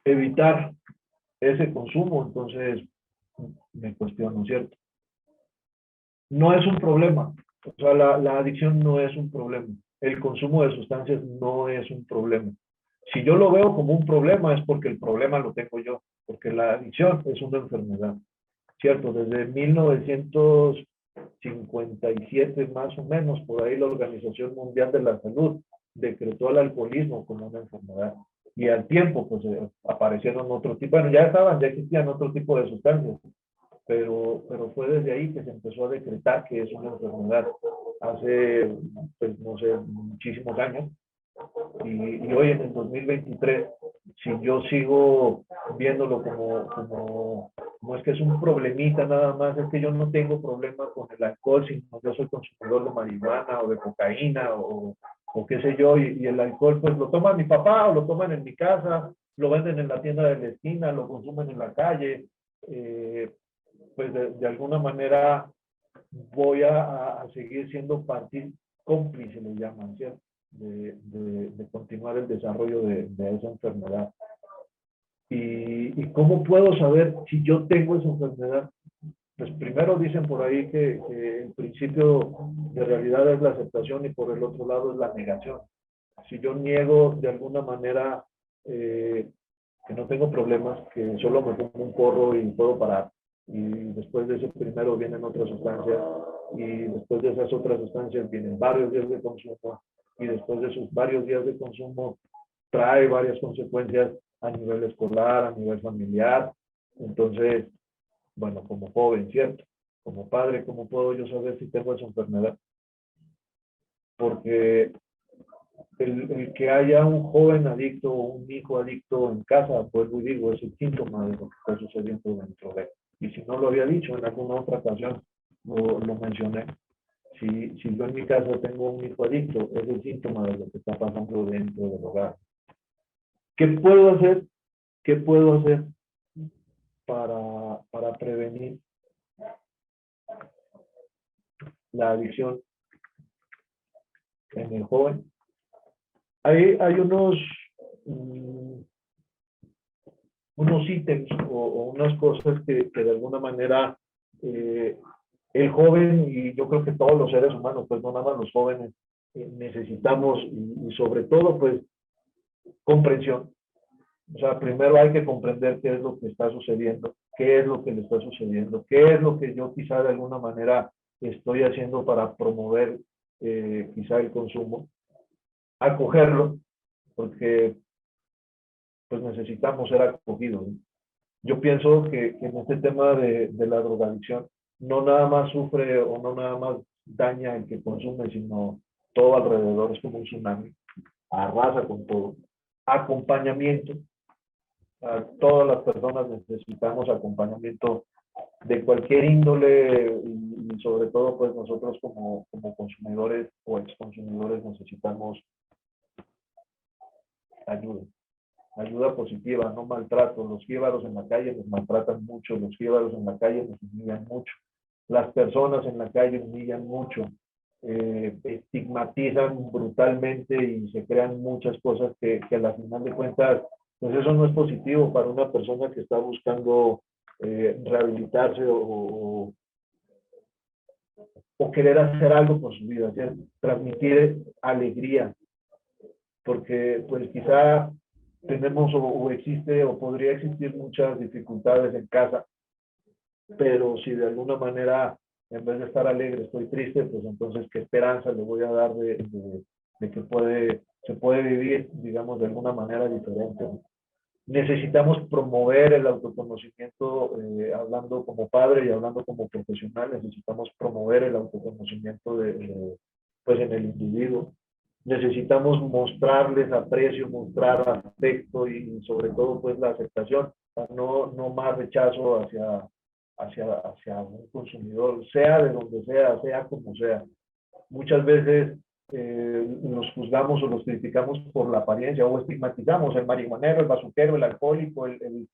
evitar ese consumo, entonces me cuestiono, ¿cierto? No es un problema, o sea, la adicción no es un problema, el consumo de sustancias no es un problema. Si yo lo veo como un problema es porque el problema lo tengo yo, porque la adicción es una enfermedad, ¿cierto? Desde 1957 más o menos, por ahí la Organización Mundial de la Salud decretó el alcoholismo como una enfermedad. Y al tiempo, pues aparecieron otro tipo, bueno, ya existían otro tipo de sustancias, pero fue desde ahí que se empezó a decretar que es una enfermedad hace, pues no sé, muchísimos años. Y hoy en el 2023, si yo sigo viéndolo como es que es un problemita nada más, es que yo no tengo problema con el alcohol, sino yo soy consumidor de marihuana o de cocaína o qué sé yo, y el alcohol pues lo toma mi papá o lo toman en mi casa, lo venden en la tienda de la esquina, lo consumen en la calle, pues de alguna manera voy a seguir siendo parte cómplice, le llaman, ¿cierto? De continuar el desarrollo de esa enfermedad. ¿Y cómo puedo saber si yo tengo esa enfermedad? Pues primero dicen por ahí que el principio de realidad es la aceptación y por el otro lado es la negación. Si yo niego de alguna manera que no tengo problemas, que solo me pongo un porro y puedo parar, y después de ese primero vienen otras sustancias, y después de esas otras sustancias vienen varios días de consumo, y después de esos varios días de consumo trae varias consecuencias a nivel escolar, a nivel familiar. Entonces, bueno, como joven, ¿cierto? Como padre, ¿cómo puedo yo saber si tengo esa enfermedad? Porque el que haya un joven adicto o un hijo adicto en casa, pues lo digo, es el síntoma de lo que está sucediendo dentro de él. Y si no lo había dicho en alguna otra ocasión, lo mencioné. Si yo en mi casa tengo un hijo adicto, es el síntoma de lo que está pasando dentro del hogar. ¿Qué puedo hacer? ¿Qué puedo hacer para prevenir la adicción en el joven? Hay unos ítems o unas cosas que de alguna manera eh, el joven, y yo creo que todos los seres humanos, pues no nada más los jóvenes, necesitamos, y sobre todo, pues, comprensión. O sea, primero hay que comprender qué es lo que está sucediendo, qué es lo que le está sucediendo, qué es lo que yo quizá de alguna manera estoy haciendo para promover quizá el consumo, acogerlo, porque pues necesitamos ser acogidos, ¿no? Yo pienso que en este tema de la drogadicción no nada más sufre o no nada más daña el que consume, sino todo alrededor, es como un tsunami, arrasa con todo. Acompañamiento, a todas las personas necesitamos acompañamiento de cualquier índole y sobre todo pues nosotros como consumidores o exconsumidores necesitamos ayuda. Ayuda positiva, no maltrato. Los jíbaros en la calle nos maltratan mucho, los jíbaros en la calle nos humillan mucho, las personas en la calle humillan mucho, estigmatizan brutalmente y se crean muchas cosas que a la final de cuentas, pues eso no es positivo para una persona que está buscando rehabilitarse o querer hacer algo por su vida, ¿cierto? Transmitir alegría, porque pues quizá tenemos o existe o podría existir muchas dificultades en casa, pero si de alguna manera en vez de estar alegre estoy triste, pues entonces qué esperanza le voy a dar de que se puede vivir, digamos, de alguna manera diferente, ¿no? Necesitamos promover el autoconocimiento, hablando como padre y hablando como profesional, necesitamos promover el autoconocimiento pues en el individuo. Necesitamos mostrarles aprecio, mostrar afecto y sobre todo pues la aceptación, no más rechazo hacia un consumidor, sea de donde sea como sea. Muchas veces los juzgamos o los criticamos por la apariencia o estigmatizamos el marihuanero, el bazuquero, el alcohólico, y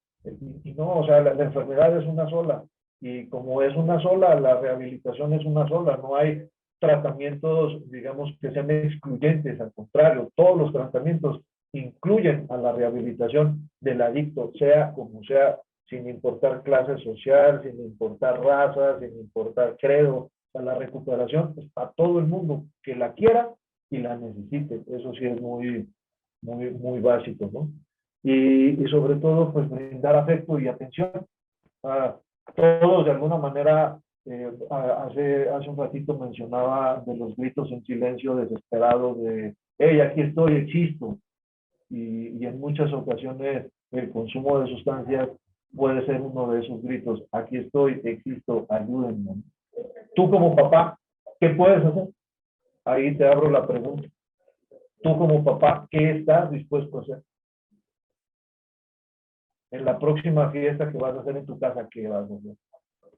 no, o sea, la enfermedad es una sola y como es una sola, la rehabilitación es una sola, no hay tratamientos, digamos, que sean excluyentes, al contrario, todos los tratamientos incluyen a la rehabilitación del adicto, sea como sea, sin importar clase social, sin importar raza, sin importar credo, la recuperación es para todo el mundo que la quiera y la necesite. Eso sí es muy básico, ¿no? Y sobre todo, pues brindar afecto y atención a todos de alguna manera. Hace un ratito mencionaba de los gritos en silencio desesperados de, hey, aquí estoy, existo. Y en muchas ocasiones el consumo de sustancias puede ser uno de esos gritos, aquí estoy, existo, ayúdenme. Tú como papá, ¿qué puedes hacer? Ahí te abro la pregunta. Tú como papá, ¿qué estás dispuesto a hacer? En la próxima fiesta que vas a hacer en tu casa, ¿qué vas a hacer?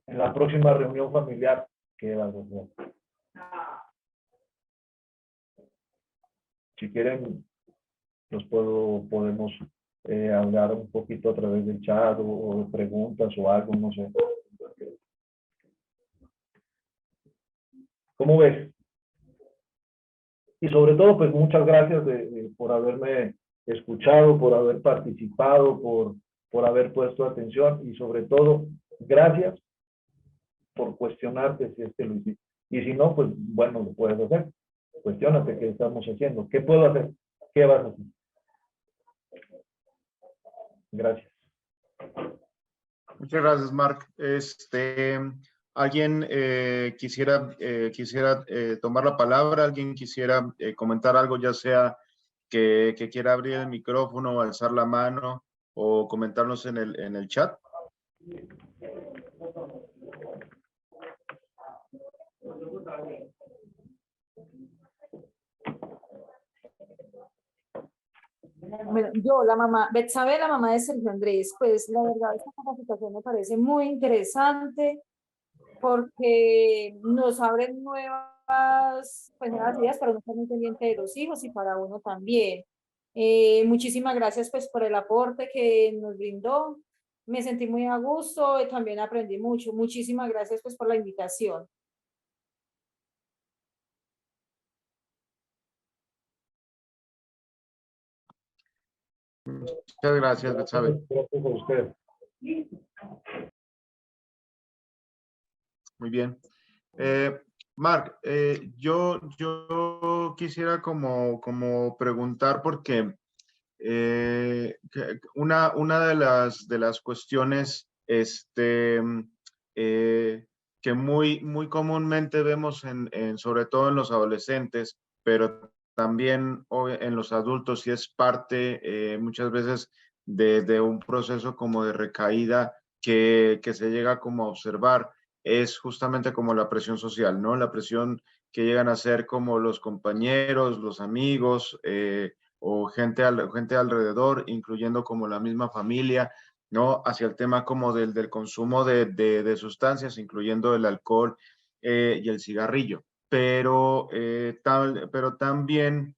En la próxima reunión familiar, ¿qué vas a hacer? Si quieren, podemos hablar un poquito a través del chat o de preguntas o algo, no sé. ¿Cómo ves? Y sobre todo, pues muchas gracias por haberme escuchado, por haber participado, por haber puesto atención y sobre todo, gracias por cuestionarte si es que lo hiciste. Y si no, pues bueno, lo puedes hacer. Cuestiónate qué estamos haciendo. ¿Qué puedo hacer? ¿Qué vas a hacer? Gracias. Muchas gracias, Marc. ¿Alguien quisiera tomar la palabra? ¿Alguien quisiera comentar algo, ya sea que quiera abrir el micrófono o alzar la mano o comentarnos en el chat. Bueno, yo, la mamá, Betsabe, la mamá de Sergio Andrés, pues la verdad esta capacitación me parece muy interesante porque nos abren pues, nuevas ideas para uno estar muy pendiente de los hijos y para uno también. Muchísimas gracias pues por el aporte que nos brindó. Me sentí muy a gusto y también aprendí mucho. Muchísimas gracias pues por la invitación. Muchas gracias, Betsabe. Gracias a usted. Muy bien. Marc, yo quisiera como preguntar porque una de las cuestiones que muy comúnmente vemos sobre todo en los adolescentes, pero también en los adultos, y es parte muchas veces de un proceso como de recaída que se llega como a observar, es justamente como la presión social, ¿no? La presión que llegan a ser como los compañeros, los amigos, o gente alrededor, incluyendo como la misma familia, ¿no? Hacia el tema como del consumo de sustancias, incluyendo el alcohol y el cigarrillo. Pero también,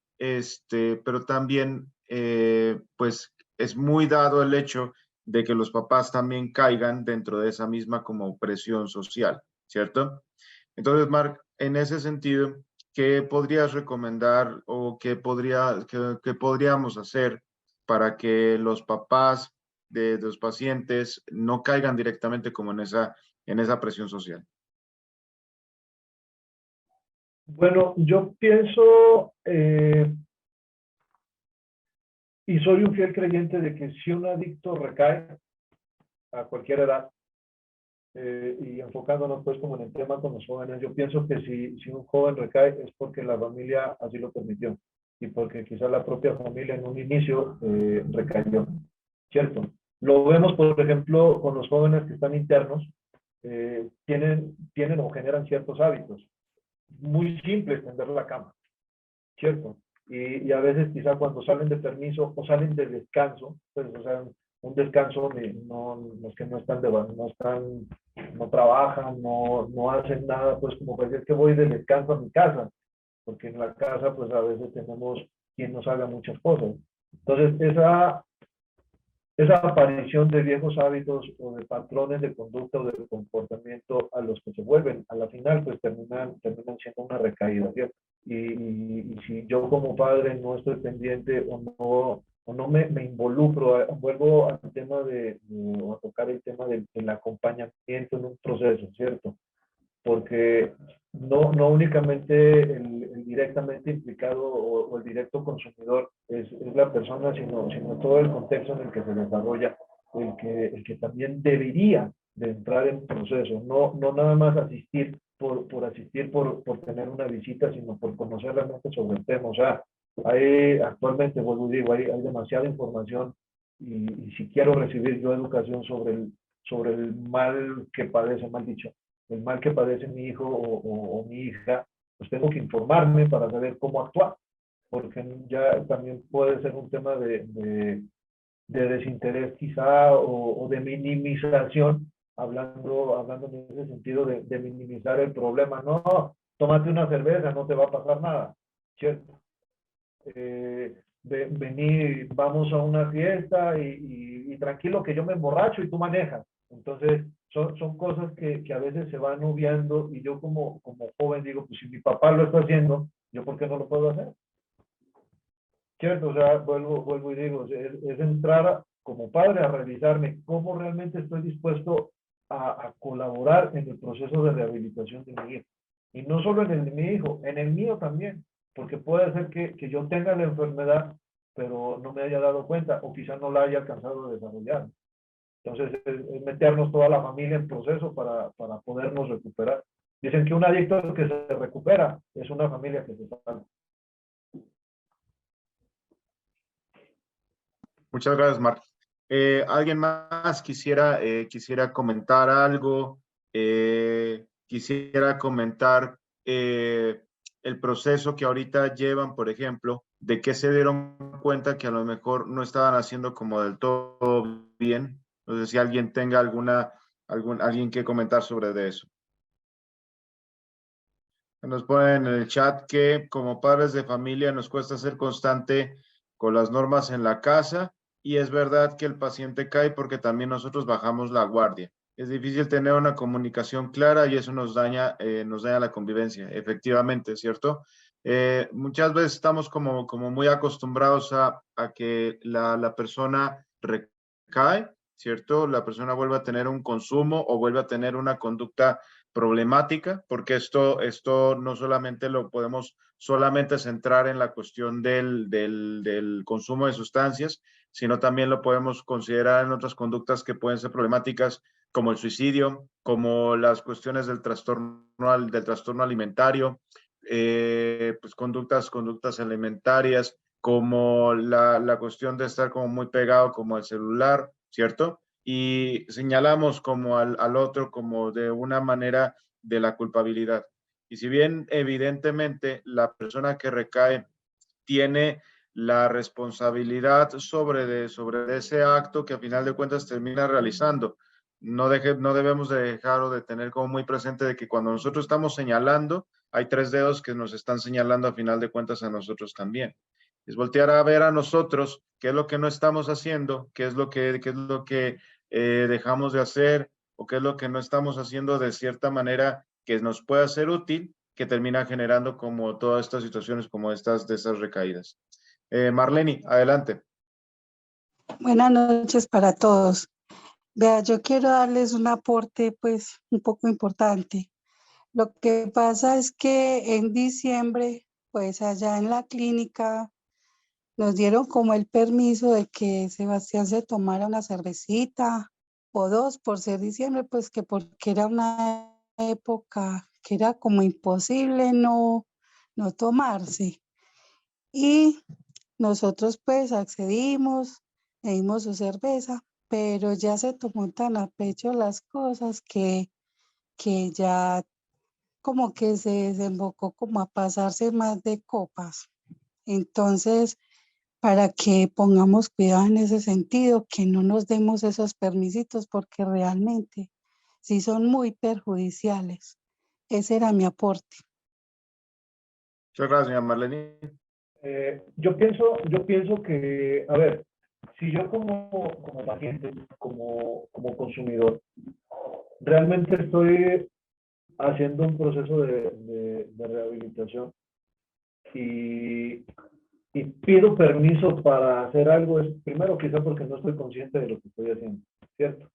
pues es muy dado el hecho de que los papás también caigan dentro de esa misma como presión social, ¿cierto? Entonces, Marc, en ese sentido, ¿qué podrías recomendar o qué podríamos hacer para que los papás de los pacientes no caigan directamente como en esa presión social? Bueno, yo pienso y soy un fiel creyente de que si un adicto recae a cualquier edad, y enfocándonos pues como en el tema con los jóvenes, yo pienso que si un joven recae es porque la familia así lo permitió y porque quizá la propia familia en un inicio recayó, ¿cierto? Lo vemos, por ejemplo, con los jóvenes que están internos, tienen o generan ciertos hábitos. Muy simples, tender la cama, ¿cierto? Y a veces quizá cuando salen de permiso o salen de descanso, pues, o sea, un descanso los que no están no trabajan, no hacen nada, pues como pues es que voy de descanso a mi casa, porque en la casa pues a veces tenemos quien nos haga muchas cosas. Entonces esa aparición de viejos hábitos o de patrones de conducta o de comportamiento a los que se vuelven a la final, pues terminan siendo una recaída, ¿cierto? Y si yo como padre no estoy pendiente o no me involucro, vuelvo al tema o a tocar el tema del acompañamiento en un proceso, ¿cierto? Porque no únicamente el directamente implicado o el directo consumidor es la persona, sino todo el contexto en el que se desarrolla, el que también debería de entrar en proceso, no nada más asistir por asistir, por tener una visita, sino por conocer realmente sobre el tema. O sea, actualmente, vuelvo y digo, hay demasiada información y si quiero recibir yo educación sobre el mal que padece, mal dicho, el mal que padece mi hijo o mi hija, pues tengo que informarme para saber cómo actuar, porque ya también puede ser un tema de desinterés quizá o de minimización, hablando en ese sentido de minimizar el problema. No, tómate una cerveza, no te va a pasar nada, ¿cierto? Vení, vamos a una fiesta y tranquilo que yo me emborracho y tú manejas. Entonces, son cosas que a veces se van obviando y yo como joven digo, pues si mi papá lo está haciendo, ¿yo por qué no lo puedo hacer? ¿Cierto? O sea, vuelvo y digo, es entrar como padre a revisarme cómo realmente estoy dispuesto a colaborar en el proceso de rehabilitación de mi hijo. Y no solo en el de mi hijo, en el mío también, porque puede ser que yo tenga la enfermedad, pero no me haya dado cuenta o quizá no la haya alcanzado a desarrollar. Entonces, es meternos toda la familia en proceso para podernos recuperar. Dicen que un adicto que se recupera es una familia que se salva. Muchas gracias, Mark. ¿Alguien más quisiera comentar algo? Quisiera comentar el proceso que ahorita llevan, por ejemplo, de que se dieron cuenta que a lo mejor no estaban haciendo como del todo bien. No sé si alguien tenga alguien que comentar sobre de eso. Nos ponen en el chat que como padres de familia nos cuesta ser constante con las normas en la casa y es verdad que el paciente cae porque también nosotros bajamos la guardia. Es difícil tener una comunicación clara y eso nos daña la convivencia, efectivamente, ¿cierto? Muchas veces estamos como muy acostumbrados a que la persona recae, ¿cierto? La persona vuelve a tener un consumo o vuelve a tener una conducta problemática, porque esto no solamente lo podemos solamente centrar en la cuestión del consumo de sustancias, sino también lo podemos considerar en otras conductas que pueden ser problemáticas, como el suicidio, como las cuestiones del trastorno alimentario, pues conductas alimentarias, como la cuestión de estar como muy pegado como al celular, ¿cierto? Y señalamos como al otro como de una manera de la culpabilidad. Y si bien evidentemente la persona que recae tiene la responsabilidad sobre ese acto que a final de cuentas termina realizando, no debemos de dejar o de tener como muy presente de que cuando nosotros estamos señalando, hay tres dedos que nos están señalando a final de cuentas a nosotros también. Es voltear a ver a nosotros qué es lo que no estamos haciendo, qué es lo que dejamos de hacer o qué es lo que no estamos haciendo de cierta manera que nos pueda ser útil, que termina generando como todas estas situaciones como estas de esas recaídas. Marlene, adelante. Buenas noches para todos. Vea, yo quiero darles un aporte pues un poco importante. Lo que pasa es que en diciembre, pues allá en la clínica nos dieron como el permiso de que Sebastián se tomara una cervecita o dos por ser diciembre, pues que porque era una época que era como imposible no tomarse. Y nosotros pues accedimos, le dimos su cerveza, pero ya se tomó tan a pecho las cosas que ya como que se desembocó como a pasarse más de copas. Entonces, para que pongamos cuidado en ese sentido, que no nos demos esos permisitos porque realmente sí son muy perjudiciales. Ese era mi aporte. Muchas gracias, señora Marlene. Yo pienso que, a ver, si yo como paciente, como consumidor, realmente estoy haciendo un proceso de rehabilitación y, y pido permiso para hacer algo, es primero quizá porque no estoy consciente de lo que estoy haciendo, ¿cierto?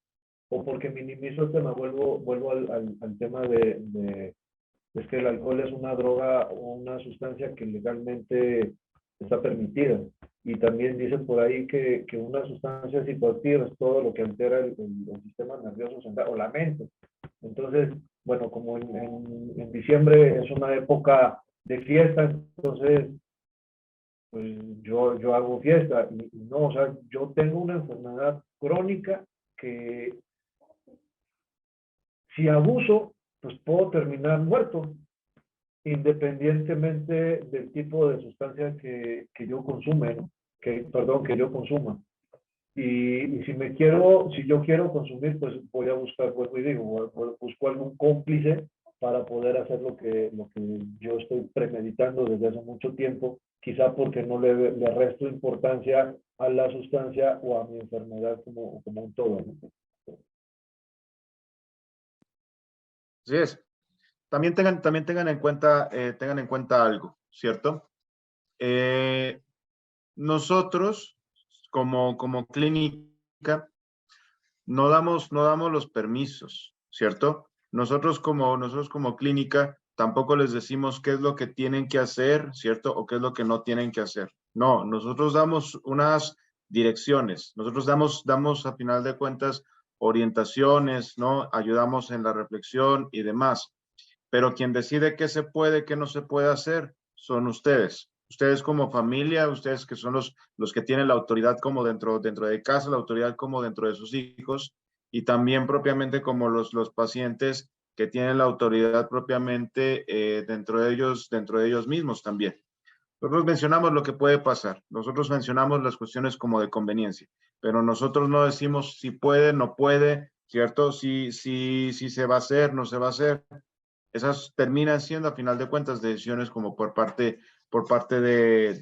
O porque minimizo el tema, vuelvo al tema es que el alcohol es una droga o una sustancia que legalmente está permitida. Y también dicen por ahí que una sustancia psicoactiva es todo lo que altera el sistema nervioso central o la mente. Entonces, bueno, como en diciembre es una época de fiesta, entonces pues yo hago fiesta y no, o sea, yo tengo una enfermedad crónica que si abuso, pues puedo terminar muerto, independientemente del tipo de sustancia que yo consume, ¿no? Que yo consuma. Y si yo quiero consumir, pues voy a buscar, vuelvo y digo, busco algún cómplice para poder hacer lo que yo estoy premeditando desde hace mucho tiempo, quizá porque no le resto importancia a la sustancia o a mi enfermedad como un todo, ¿no? Así es. También tengan en cuenta algo, ¿cierto? Nosotros, como clínica, no damos los permisos, ¿cierto? Nosotros como clínica tampoco les decimos qué es lo que tienen que hacer, ¿cierto? O qué es lo que no tienen que hacer. No, nosotros damos unas direcciones, nosotros damos a final de cuentas orientaciones, ¿no? Ayudamos en la reflexión y demás, pero quien decide qué se puede, qué no se puede hacer, son ustedes. Ustedes como familia, ustedes que son los que tienen la autoridad como dentro de casa, la autoridad como dentro de sus hijos, y también propiamente como los pacientes que tienen la autoridad propiamente dentro de ellos mismos también. Nosotros mencionamos lo que puede pasar, nosotros mencionamos las cuestiones como de conveniencia, pero nosotros no decimos si puede, no puede, ¿cierto? Si se va a hacer, no se va a hacer. Esas terminan siendo, a final de cuentas, decisiones como por parte de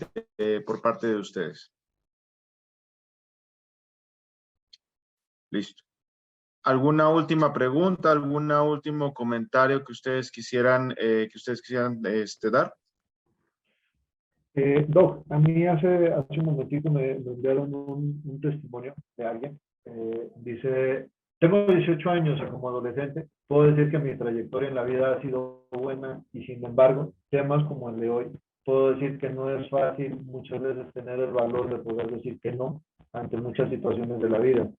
ustedes. Listo. ¿Alguna última pregunta, algún último comentario que ustedes quisieran dar? Doc, a mí hace un momentito me enviaron un testimonio de alguien. Dice, tengo 18 años y como adolescente puedo decir que mi trayectoria en la vida ha sido buena y sin embargo, temas como el de hoy, puedo decir que no es fácil muchas veces tener el valor de poder decir que no ante muchas situaciones de la vida.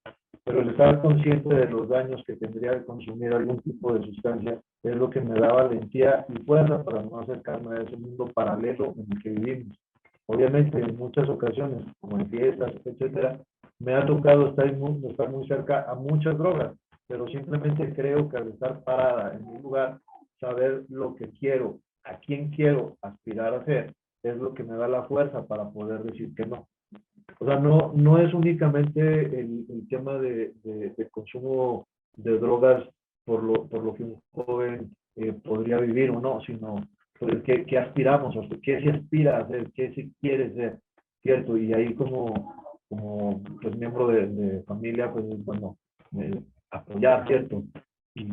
Pero el estar consciente de los daños que tendría de consumir algún tipo de sustancia es lo que me da valentía y fuerza para no acercarme a ese mundo paralelo en el que vivimos. Obviamente, en muchas ocasiones, como en fiestas, etcétera, me ha tocado estar muy cerca a muchas drogas, pero simplemente creo que al estar parada en un lugar, saber lo que quiero, a quién quiero aspirar a ser, es lo que me da la fuerza para poder decir que no. O sea, no es únicamente el tema de consumo de drogas por lo que un joven podría vivir o no, sino pues, qué aspiramos, o sea, qué se aspira a hacer, qué se quiere ser, ¿cierto? Y ahí como pues, miembro de familia, pues bueno, apoyar, ¿cierto? Y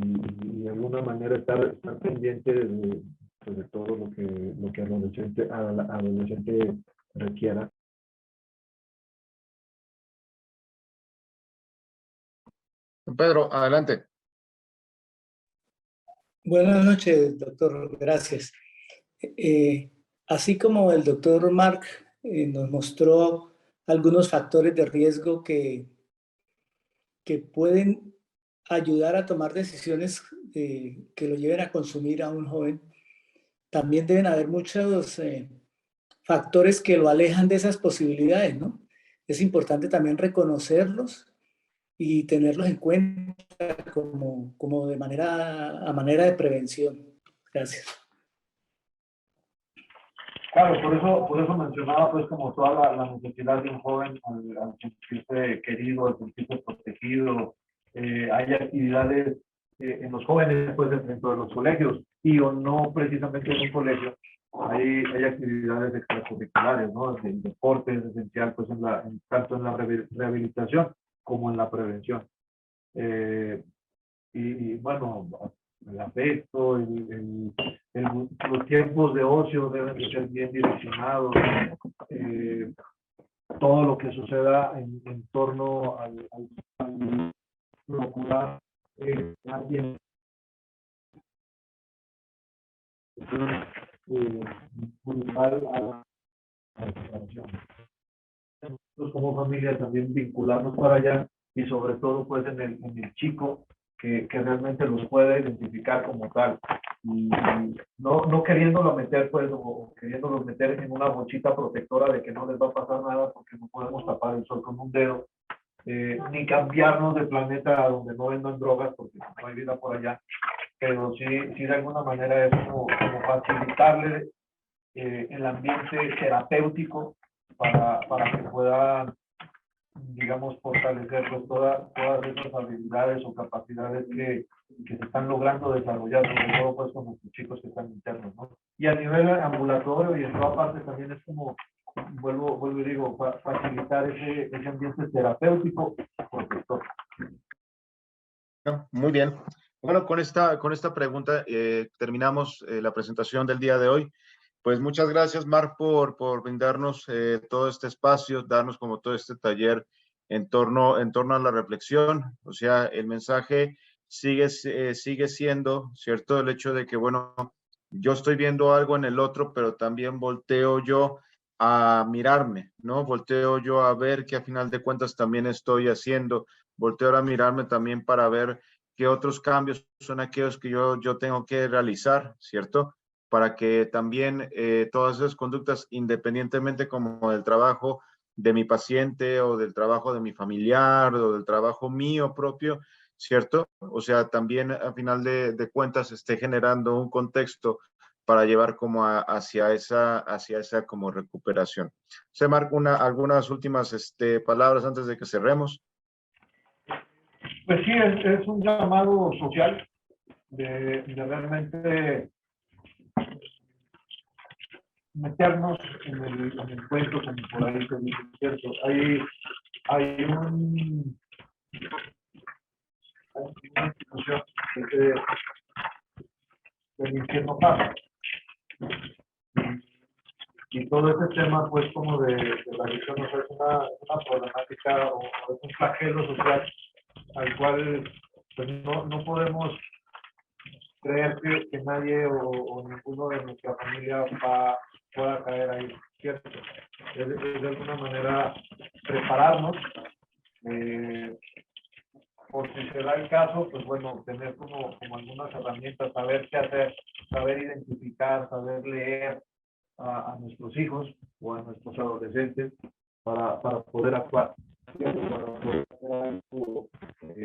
de alguna manera estar pendiente pues, de todo lo que adolescente requiera. Pedro, adelante. Buenas noches, doctor. Gracias. Así como el doctor Mark nos mostró algunos factores de riesgo que pueden ayudar a tomar decisiones que lo lleven a consumir a un joven, también deben haber muchos factores que lo alejan de esas posibilidades, ¿no? Es importante también reconocerlos y tenerlos en cuenta como de a manera de prevención. Gracias. Claro, por eso mencionaba pues como toda la necesidad de un joven al sentirse querido, al sentirse protegido. Hay actividades en los jóvenes pues dentro de los colegios y o no precisamente en un colegio. Hay actividades extracurriculares, ¿no? El deporte es esencial pues tanto en la rehabilitación como en la prevención. Y bueno, el afecto, los tiempos de ocio deben de ser bien direccionados. Todo lo que suceda en torno al procurar alguien vincular a la separación. Nosotros como familia también vincularnos para allá y sobre todo pues en el chico que realmente los puede identificar como tal y no queriéndolo meter pues o queriéndolos meter en una bolsita protectora de que no les va a pasar nada porque no podemos tapar el sol con un dedo ni cambiarnos de planeta a donde no vendan drogas porque no hay vida por allá, pero sí de alguna manera es como facilitarle el ambiente terapéutico para que puedan, digamos, fortalecer pues, todas esas habilidades o capacidades que se están logrando desarrollar, sobre todo pues con nuestros chicos que están internos, ¿no? Y a nivel ambulatorio y en toda parte también es como, vuelvo y digo, facilitar ese ambiente terapéutico protector. Muy bien. Bueno, con esta pregunta terminamos la presentación del día de hoy. Pues muchas gracias, Marc, por brindarnos todo este espacio, darnos como todo este taller en torno a la reflexión. O sea, el mensaje sigue siendo, ¿cierto? El hecho de que, bueno, yo estoy viendo algo en el otro, pero también volteo yo a mirarme, ¿no? Volteo yo a ver que a final de cuentas también estoy haciendo. Volteo a mirarme también para ver qué otros cambios son aquellos que yo tengo que realizar, ¿cierto? para que también todas esas conductas, independientemente como del trabajo de mi paciente o del trabajo de mi familiar o del trabajo mío propio, ¿cierto? O sea, también a final de cuentas esté generando un contexto para llevar como hacia esa como recuperación. Se marca algunas últimas palabras antes de que cerremos. Pues sí, es un llamado social de realmente meternos en el cuento, como por ahí se dice, ¿cierto? Hay una institución que es del infierno pasa. Y todo ese tema, pues, como de la adicción, o sea, es una problemática o es un flagelo social al cual pues, no podemos creer que nadie o ninguno de nuestra familia pueda caer ahí, ¿cierto? Es de alguna manera prepararnos, por si se da el caso, pues bueno, tener como algunas herramientas, saber qué hacer, saber identificar, saber leer a nuestros hijos o a nuestros adolescentes para poder actuar. Para poder hacer algo,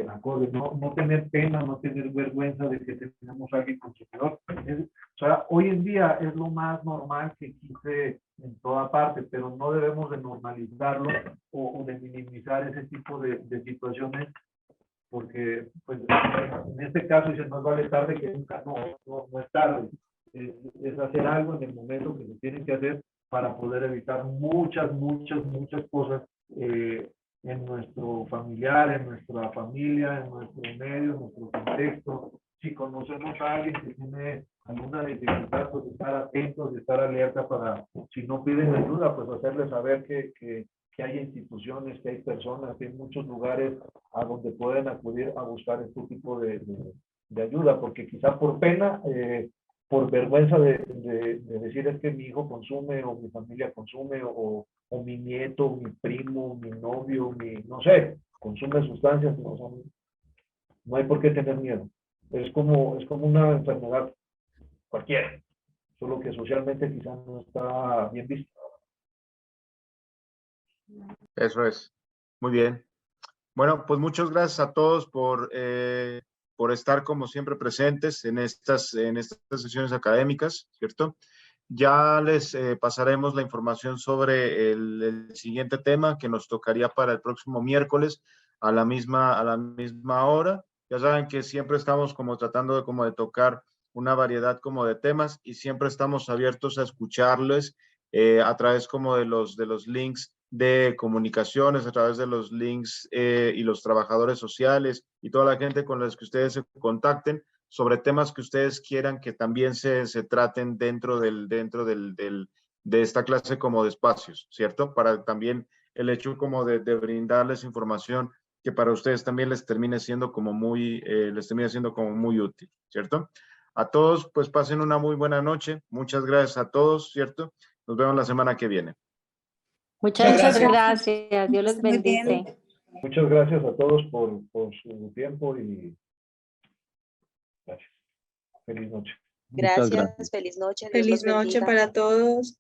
acorde, no tener pena, no tener vergüenza de que tenemos a alguien consumidor. O sea, hoy en día es lo más normal que existe en toda parte, pero no debemos de normalizarlo o de minimizar ese tipo de situaciones, porque pues, en este caso dice, más vale tarde que nunca, no es tarde. Es hacer algo en el momento que se tiene que hacer para poder evitar muchas cosas en nuestro familiar, en nuestra familia, en nuestro medio, en nuestro contexto. Si conocemos a alguien que tiene alguna dificultad, pues estar atentos, estar alerta para, si no piden ayuda, pues hacerles saber que hay instituciones, que hay personas, que hay muchos lugares a donde pueden acudir a buscar este tipo de ayuda, porque quizá por pena, por vergüenza de decir es que mi hijo consume o mi familia consume o mi nieto, mi primo, mi novio, no sé, consume sustancias, no hay por qué tener miedo. Es como una enfermedad cualquiera, solo que socialmente quizá no está bien visto. Eso es. Muy bien. Bueno, pues muchas gracias a todos por estar como siempre presentes en estas sesiones académicas, ¿cierto? Ya les pasaremos la información sobre el siguiente tema que nos tocaría para el próximo miércoles a la misma hora. Ya saben que siempre estamos como tratando de tocar una variedad como de temas y siempre estamos abiertos a escucharles a través como de los links de comunicaciones, a través de los links y los trabajadores sociales y toda la gente con la que ustedes se contacten sobre temas que ustedes quieran que también se traten dentro de esta clase como de espacios, ¿cierto? Para también el hecho como de brindarles información que para ustedes también les termine siendo como muy útil, ¿cierto? A todos, pues pasen una muy buena noche. Muchas gracias a todos, ¿cierto? Nos vemos la semana que viene. Muchas gracias. gracias. Dios los Muy bien. bendice. Muchas gracias a todos por su tiempo y gracias. Feliz noche. Gracias, feliz noche. Dios Feliz los noche bendiga. para todos.